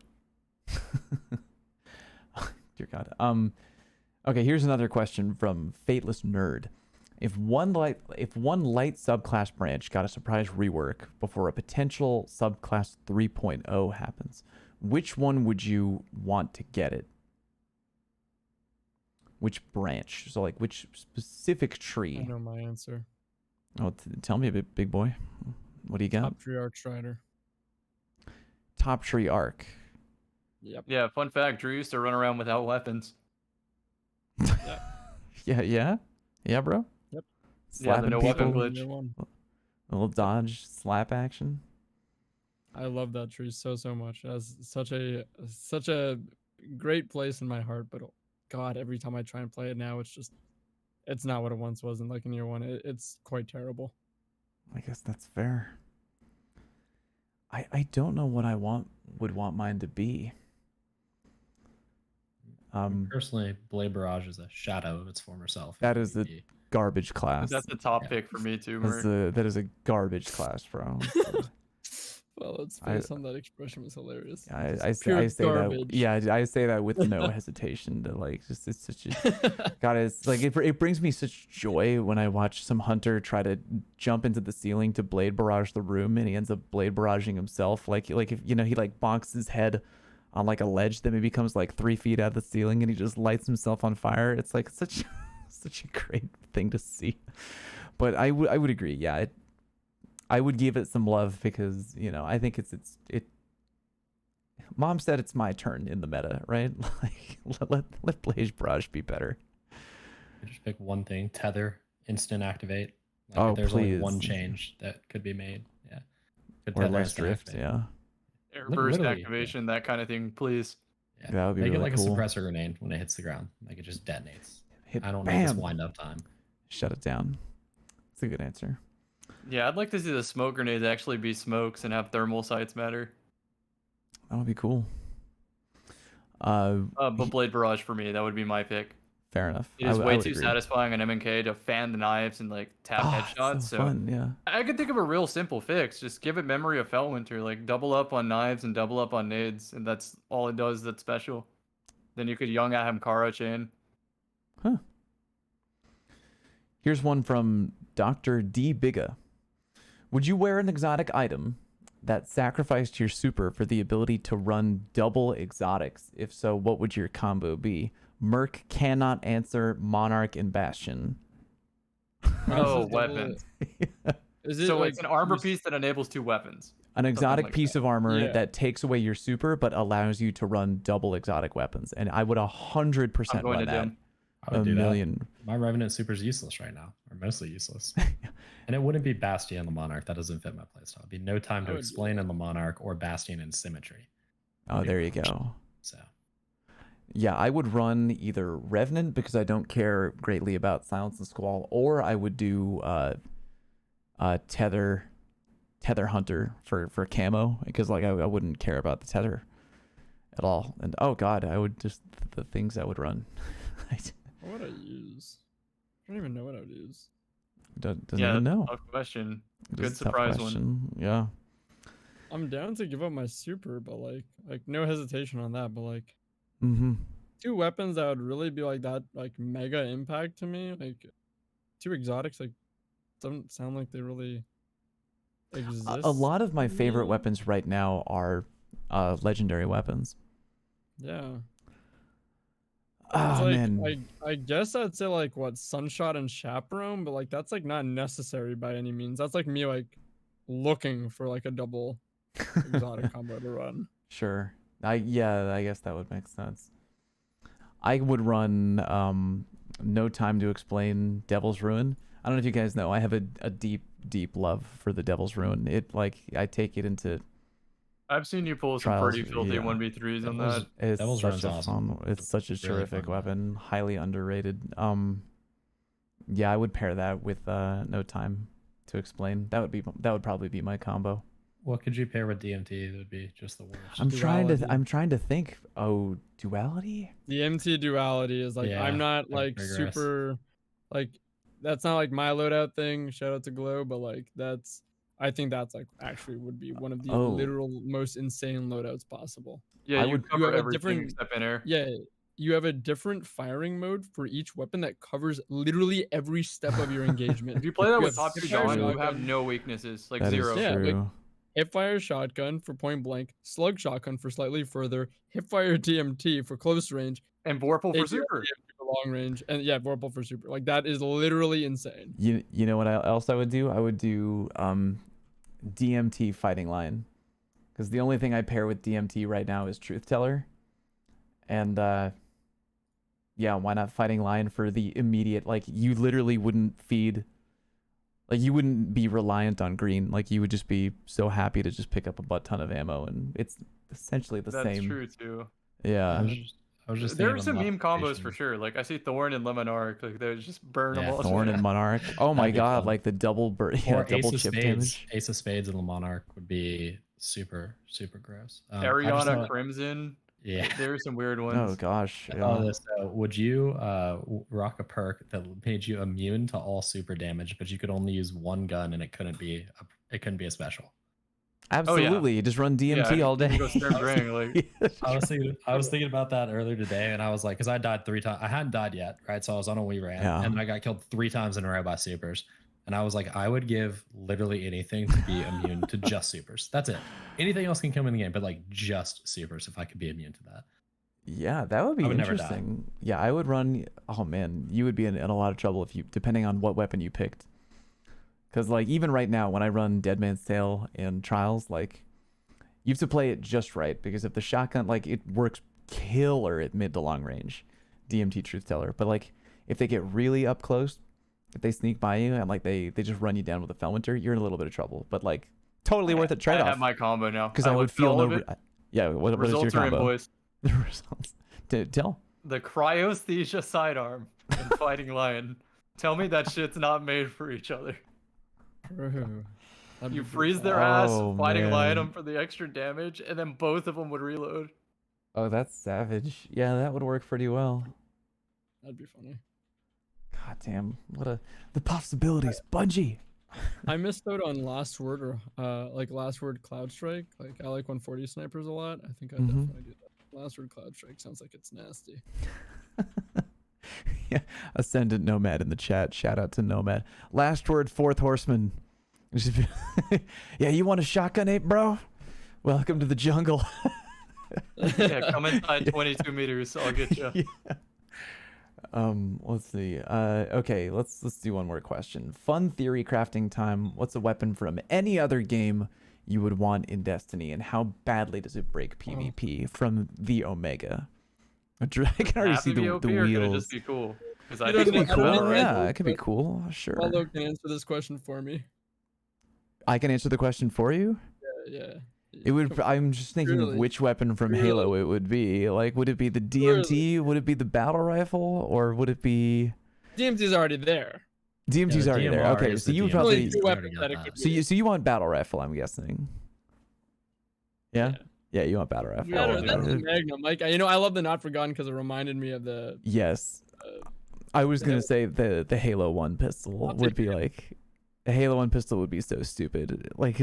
Dear God. Okay, here's another question from Fateless Nerd. If one light subclass branch got a surprise rework before a potential subclass 3.0 happens, which one would you want to get it? Which branch? So like which specific I tree? know my answer. Oh, tell me a bit, big boy. What do you got? Top tree Archstrider. Top tree arc. Yep. Yeah, fun fact, Drew used to run around without weapons. Yeah, bro. Yep. Slapping no people. weapon glitch. Year one. A little dodge, slap action. I love that tree so much. It has such a great place in my heart, but God, every time I try and play it now, it's not what it once was. And like in year one, it's quite terrible. I guess that's fair. I don't know what I would want mine to be. Personally, Blade Barrage is a shadow of its former self. That is the PvP. garbage class. That's the top Yeah. pick for me too, That's Mert. that is a garbage class, bro. Well, its I- face on that expression was hilarious. I say pure that. garbage. Yeah, I say that with no hesitation. To like, just it's such a God. It's like it brings me such joy when I watch some hunter try to jump into the ceiling to blade barrage the room, and he ends up blade barraging himself. Like if he like bonks his head on like a ledge that maybe comes like 3 feet out of the ceiling, and he just lights himself on fire. It's like such a great thing to see. But I would agree. Yeah, I would give it some love because I think it. Mom said it's my turn in the meta, right? Like let Blaze Barrage be better. You just pick one thing: tether, instant activate. Like, Oh, if there's only one please. change that could be made. Yeah. Could Or tether less instant drift, activate. yeah. Airburst literally, yeah. activation, that kind of thing, please. Yeah. That would be Make really it like cool. a suppressor grenade when it hits the ground. Like it just detonates. Hit I don't need this bam! wind up time. Shut it down. It's a good answer. Yeah, I'd like to see the smoke grenades actually be smokes and have thermal sights matter. That would be cool. But Blade Barrage for me, that would be my pick. Fair enough. It I is would- I way would too agree. satisfying on MNK to fan the knives and like tap Ah, it's headshots. so So fun, yeah. I could think of a real simple fix. Just give it Memory of Felwinter, like double up on knives and double up on nades, and that's all it does that's special. Then you could Young Ahamkara chain. Here's one from Dr. D. Biga. Would you wear an exotic item that sacrificed your super for the ability to run double exotics? If so, what would your combo be? Merc cannot answer Monarch and Bastion. Mine Oh, says weapons. Is it So like it's an armor you s- piece that enables 2 weapons. An exotic like piece that. of armor Yeah. that takes away your super but allows you to run double exotic weapons, and I would 100% I'm going run to that. Doom. I would A do million. that. My Revenant super is useless right now, or mostly useless. And it wouldn't be Bastion and the Monarch. That doesn't fit my playstyle. It'd be no time I to would do explain that. in the Monarch or Bastion in Symmetry. Oh, there you go. So Yeah, I would run either Revenant because I don't care greatly about Silence and Squall, or I would do Tether Hunter for camo, because like I wouldn't care about the Tether at all. And oh god, I would just the things I would run. What would I use? I don't even know what I would use. Doesn't Yeah, even that's a know. tough question. Just Good a tough surprise one. question. Yeah. I'm down to give up my super, but like no hesitation on that. But like Mm-hmm. 2 weapons that would really be like that, like mega impact to me. Like 2 exotics, like don't sound like they really exist. A lot of my to favorite me. weapons right now are legendary weapons. Yeah. It's Oh like man. I guess I'd say like what Sunshot and Chaperone, but like that's like not necessary by any means. That's like me like looking for like a double exotic combo to run. Sure. I guess that would make sense. I would run No Time to Explain Devil's Ruin. I don't know if you guys know, I have a deep love for the Devil's Ruin. It like I take it into I've seen you pull some Trials, pretty filthy yeah. 1v3s on Devil's- that. it's Devil's such Ruin's a awesome. fun, it's such a Really terrific fun weapon, highly underrated. Yeah, I would pair that with No Time to Explain. That would probably be my combo. what could you pair with DMT? That would be just the worst. Duality. I'm trying to think. Oh, duality? The MT duality is like Yeah, I'm not I like regress. super like that's not like my loadout thing. Shout out to Glow, but like I think that's like actually would be one of the Oh. literal most insane loadouts possible. Yeah, I you would- cover have a everything different- except in air. Yeah, you have a different firing mode for each weapon that covers literally every step of your engagement. If you play that You with have top 2 hipfire John, you have shotgun. no weaknesses, like That is 0. Yeah, like- true. Hipfire shotgun for point blank, slug shotgun for slightly further, hipfire DMT for close range, And Vorpal for ATR super. DMT for long range, and yeah, Vorpal for super. Like that is literally insane. You know what else I would do? I would do DMT Fighting Line, because the only thing I pair with DMT right now is Truth Teller, and yeah, why not Fighting Line for the immediate? Like you literally wouldn't feed, like you wouldn't be reliant on green. Like you would just be so happy to just pick up a butt ton of ammo, and it's essentially the That's same. true too. Yeah. I was just There thinking are of some meme combos for modifications. sure. Like I see Thorn and Lemonarch, like they just burn them Yeah, all. Thorn and Monarch. Oh my That'd be god, fun. like the double yeah, Or double Ace of chip Spades. damage. Ace of Spades and the Monarch would be super gross. I just Ariana thought- Crimson. Yeah. There are some weird ones. Oh gosh. I thought of Yeah. this, would you rock a perk that made you immune to all super damage, but you could only use one gun and it couldn't be a special? Absolutely. Just run DMT Yeah, all you day. can go Sturm Drang, like I was thinking about that earlier today, and I was like, because I died 3 times. I hadn't died yet, right? So I was on a Wii ran, Yeah. and I got killed 3 times in a row by supers. And I was like, I would give literally anything to be immune to just supers. That's it. Anything else can come in the game, but like just supers, if I could be immune to that. Yeah, that would be I would never die. interesting. Yeah, I would run. Oh man, you would be in a lot of trouble if you, depending on what weapon you picked. Because like even right now, when I run Dead Man's Tale in Trials, like you have to play it just right, because if the shotgun, like it works killer at mid to long range, DMT Truth Teller. But like if they get really up close, if they sneak by you and like they just run you down with a Felwinter, you're in a little bit of trouble. But like totally worth a trade I have off. my combo now. Because I would looked at feel all no. of it. Yeah, what is your Results are in, combo? boys. The results. Tell. The Cryosthesia sidearm and Fighting Lion. Tell me that shit's not made for each other. Bro, that'd You be freeze brutal. their ass, Oh, Fighting Lion man. them for the extra damage, and then both of them would reload. Oh, that's savage. Yeah, that would work pretty well. That'd be funny. God damn, the possibilities, Bungie. I missed out on Last Word or like Last Word Cloud Strike. Like I like 140 snipers a lot. I think I'd Mhm. definitely do that. Last Word Cloud Strike sounds like it's nasty. Yeah, Ascendant Nomad in the chat. Shout out to Nomad. Last word, Fourth Horseman. Yeah, you want a shotgun ape, bro? Welcome to the jungle. Yeah, come inside 22 meters, I'll get you. Yeah. Let's see. Okay, let's do one more question. Fun theory crafting time. What's a weapon from any other game you would want in Destiny, and how badly does it break PvP? From the Omega. I can already Have see to be the OP, or could it wheels. just be cool? Because I You It don't think could be know- I don't cool. know, Yeah, right? it could be But cool. Sure. Waldo can answer this question for me. I can answer the question for you. Yeah. It would. I'm just thinking of Really? which weapon from Halo it would be. Like, would it be the DMT? Would it be the battle rifle? Or would it be DMT's already there. DMT's the already there? DMR Okay, is so the you would DMT. probably. Only two It's already weapons got that it that. could So be. you want battle rifle? I'm guessing. Yeah. Yeah, you want battle rifle. Yeah, That's yeah. the Magnum. Like, I love the Not Forgotten because it reminded me of the. Yes. I was gonna say the Halo 1 pistol I'll would take be like, a Halo 1 pistol would be so stupid. Like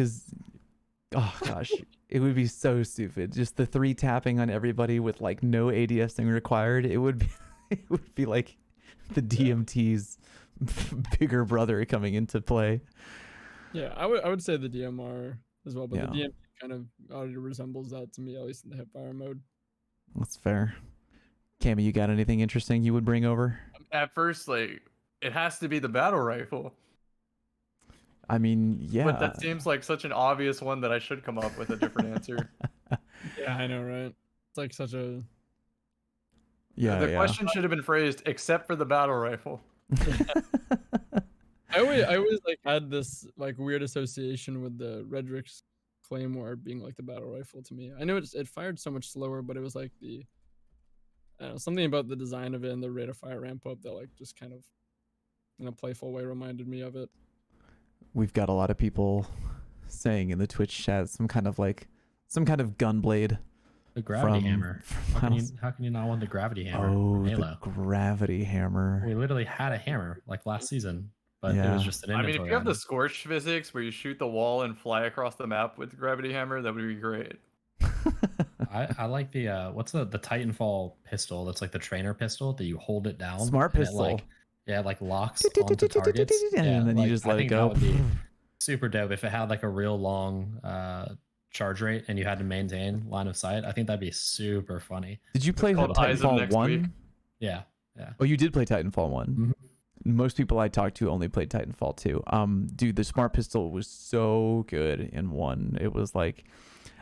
oh gosh, it would be so stupid. Just the 3 tapping on everybody with like no ADSing required. It would be, it would be like the DMT's bigger brother coming into play. Yeah, I would say the DMR as well, but Yeah. the DMT kind of already resembles that to me, at least in the hipfire mode. That's fair. Cammy, you got anything interesting you would bring over? at first, like, it has to be the battle rifle. I mean, yeah. But that seems like such an obvious one that I should come up with a different answer. Yeah, I know, right? It's like such a. Yeah, The yeah. question should have been phrased, except for the battle rifle. I always like had this like weird association with the Redrick's Claymore being like the battle rifle to me. I know it fired so much slower, but it was like the I don't know, something about the design of it and the rate of fire ramp up that like just kind of in a playful way reminded me of it. We've got a lot of people saying in the Twitch chat some kind of gunblade. The gravity From- hammer. How can you not want the gravity hammer? Oh, from the Halo. gravity hammer. We literally had a hammer like last season, but it Yeah. was just an I inventory. mean, if you have the item. scorched physics where you shoot the wall and fly across the map with the gravity hammer, that would be great. I like the what's the Titanfall pistol? That's like the trainer pistol that you hold it down. Smart and it, pistol. like, yeah, like locks onto targets. And Yeah, then you like, just I let it think that go. would be super dope if it had like a real long charge rate and you had to maintain line of sight. I think that'd be super funny. Did you play called Eyes of Titanfall Next 1? Week. Yeah. Oh, you did play Titanfall 1. Mhm. Most people I talked to only played Titanfall 2. Dude, the smart pistol was so good in 1. It was like,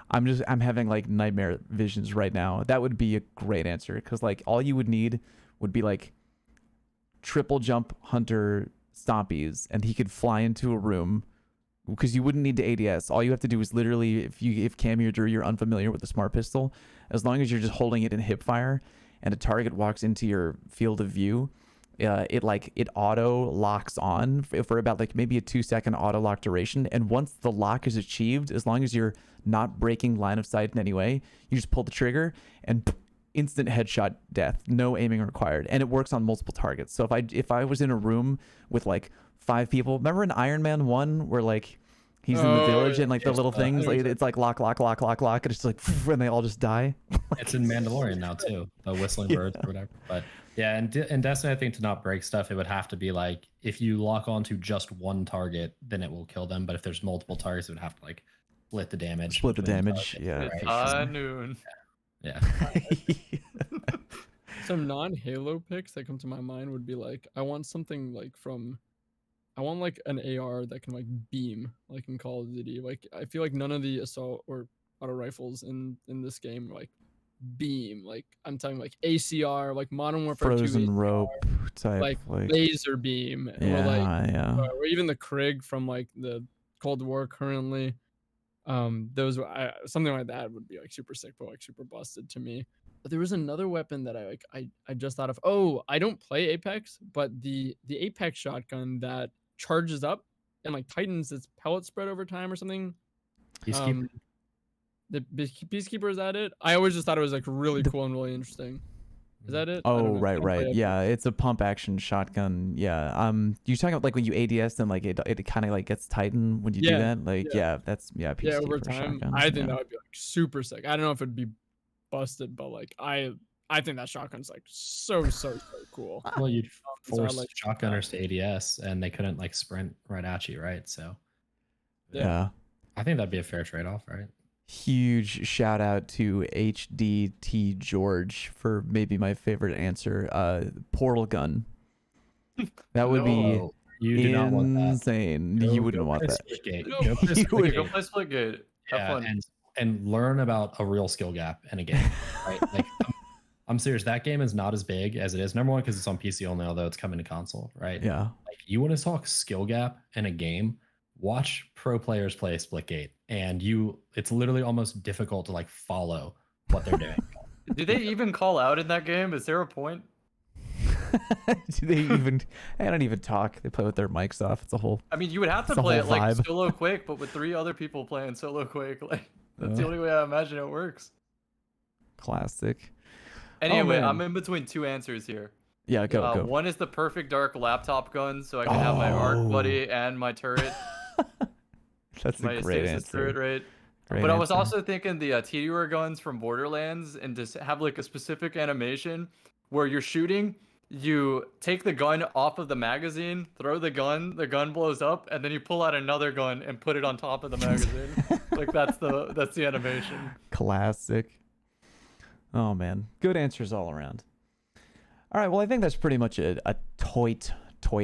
I'm having like nightmare visions right now. That would be a great answer, because like all you would need would be like triple jump hunter stompies, and he could fly into a room, because you wouldn't need to ADS. All you have to do is literally, if Cam or Drew, you're unfamiliar with the smart pistol, as long as you're just holding it in hip fire and a target walks into your field of view, it auto locks on for about like maybe a 2-second auto lock duration. And once the lock is achieved, as long as you're not breaking line of sight in any way, you just pull the trigger and instant headshot death, no aiming required. And it works on multiple targets. So if I was in a room with like 5 people, remember in Iron Man 1 where like he's in the village and like the little things, like, it's like lock, and it's just like, and they all just die. It's in Mandalorian now too, the whistling birds or whatever. But yeah, and Destiny, I think to not break stuff, it would have to be like if you lock onto just one target, then it will kill them. But if there's multiple targets, it would have to like split the damage. Split the between damage, targets, yeah. right? for sure. Noon. Yeah. Some non-Halo picks that come to my mind would be like I want something like I want like an AR that can like beam like in Call of Duty. Like I feel like none of the assault or auto rifles in this game like beam. Like I'm talking like ACR, like Modern Warfare 2 Frozen ACR, rope type, like like laser beam, or yeah, like yeah. or even the Krig from like the Cold War currently. Those something like that would be like super sick, but like super busted to me. But there was another weapon that I just thought of. Oh, I don't play Apex, but the Apex shotgun that charges up and like tightens its pellet spread over time or something. Peacekeeper. The Peacekeeper, is that it? I always just thought it was like really cool and really interesting. Is that it? I don't Oh, know. I right, don't play right. Apex. Yeah, it's a pump action shotgun. Yeah. You talking about like when you ADS, then like it kind of like gets tightened when you do Yeah, that? Like, yeah. that's Yeah, over Peacekeeper time. shotgun. I think yeah. that would be like super sick. I don't know if it'd be busted, but like I think that shotgun's like so cool. Well, you'd So I force like shotgunners to ADS, and they couldn't like sprint right at you, right? So Yeah. Yeah. I think that'd be a fair trade-off, right? Huge shout out to HDT George for maybe my favorite answer. Portal gun. That would be No, you do not want that. insane. You wouldn't want play that. Splitgate. No. Go play You would- Go Splitgate. play Splitgate. Have Yeah, fun. and learn about a real skill gap in a game. Right? Like, I'm serious. That game is not as big as it is. Number one, because it's on PC only, although it's coming to console. Right? Yeah. Like, you want to talk skill gap in a game? Watch pro players play Splitgate, and it's literally almost difficult to like follow what they're doing. Do they even call out in that game? Is there a point? Do they even? I don't even talk. They play with their mics off. It's a whole. I mean, you would have to It's a play it whole like vibe. solo Quake, but with 3 other people playing solo Quake. Like that's the Uh. only way I imagine it works. Classic. Anyway, man. I'm in between 2 answers here. Yeah, go. One is the perfect dark laptop gun, so I can have my arc Oh. buddy and my turret, That's my a great stasis turret, answer. right? Great But I was answer. also thinking the Tediore guns from Borderlands, and just have like a specific animation where you're shooting, you take the gun off of the magazine, throw the gun blows up, and then you pull out another gun and put it on top of the magazine. Like that's the animation. Classic. Oh man, good answers all around. All right, well I think that's pretty much a toit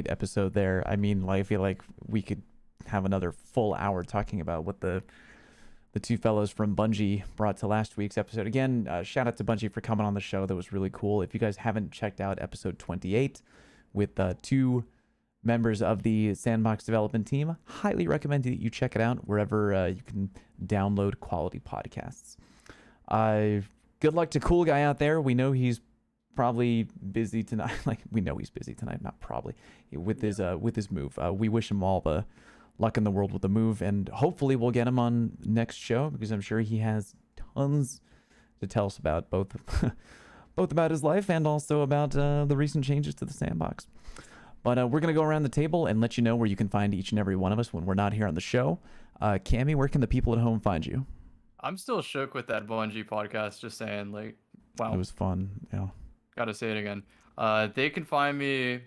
episode there. I mean, like, I feel like we could have another full hour talking about what the two fellows from Bungie brought to last week's episode. Again, shout out to Bungie for coming on the show. That was really cool. If you guys haven't checked out episode 28 with 2 members of the Sandbox development team, highly recommend that you check it out wherever you can download quality podcasts. Good luck to Cool Guy out there. We know he's probably busy tonight. Like, we know he's busy tonight, not probably, with his move. We wish him all the luck in the world with the move, and hopefully we'll get him on next show, because I'm sure he has tons to tell us about, both about his life and also about the recent changes to the Sandbox. But we're going to go around the table and let you know where you can find each and every one of us when we're not here on the show. Cammy, where can the people at home find you? I'm still shook with that Bungie podcast. Just saying, like, wow. It was fun. Yeah. Gotta say it again. They can find me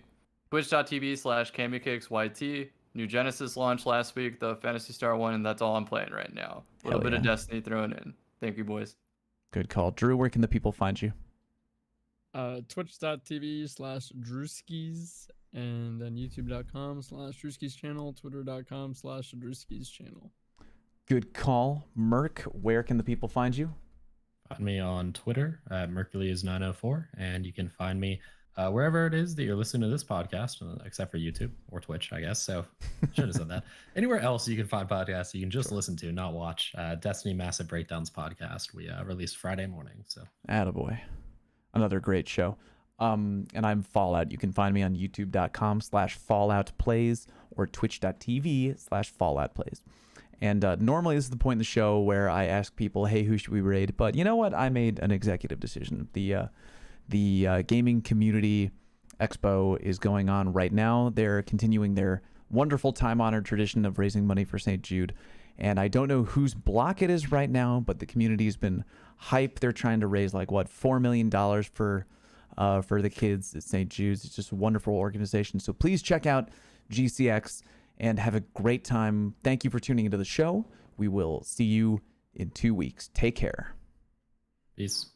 twitch.tv/CammyCakesYT. New Genesis launched last week, the Phantasy Star one, and that's all I'm playing right now. A little Hell bit of yeah. Destiny thrown in. Thank you, boys. Good call. Drew, where can the people find you? Twitch.tv/Drewskis, and then youtube.com/Drewskis channel, twitter.com/Drewskis channel. Good call. Merc, where can the people find you? Find me on Twitter at Mercules904, and you can find me wherever it is that you're listening to this podcast, except for YouTube or Twitch, I guess. So should have said that. Anywhere else you can find podcasts you can just listen to, not watch. Destiny Massive Breakdowns podcast we released Friday morning. So Attaboy. Another great show. And I'm Fallout. You can find me on youtube.com/FalloutPlays or twitch.tv/FalloutPlays. And normally this is the point in the show where I ask people, hey, who should we raid? But you know what? I made an executive decision. The Gaming Community Expo is going on right now. They're continuing their wonderful time-honored tradition of raising money for St. Jude. And I don't know whose block it is right now, but the community has been hype. They're trying to raise like, what, $4 million for the kids at St. Jude's. It's just a wonderful organization. So please check out GCX and have a great time. Thank you for tuning into the show. We will see you in 2 weeks. Take care. peace.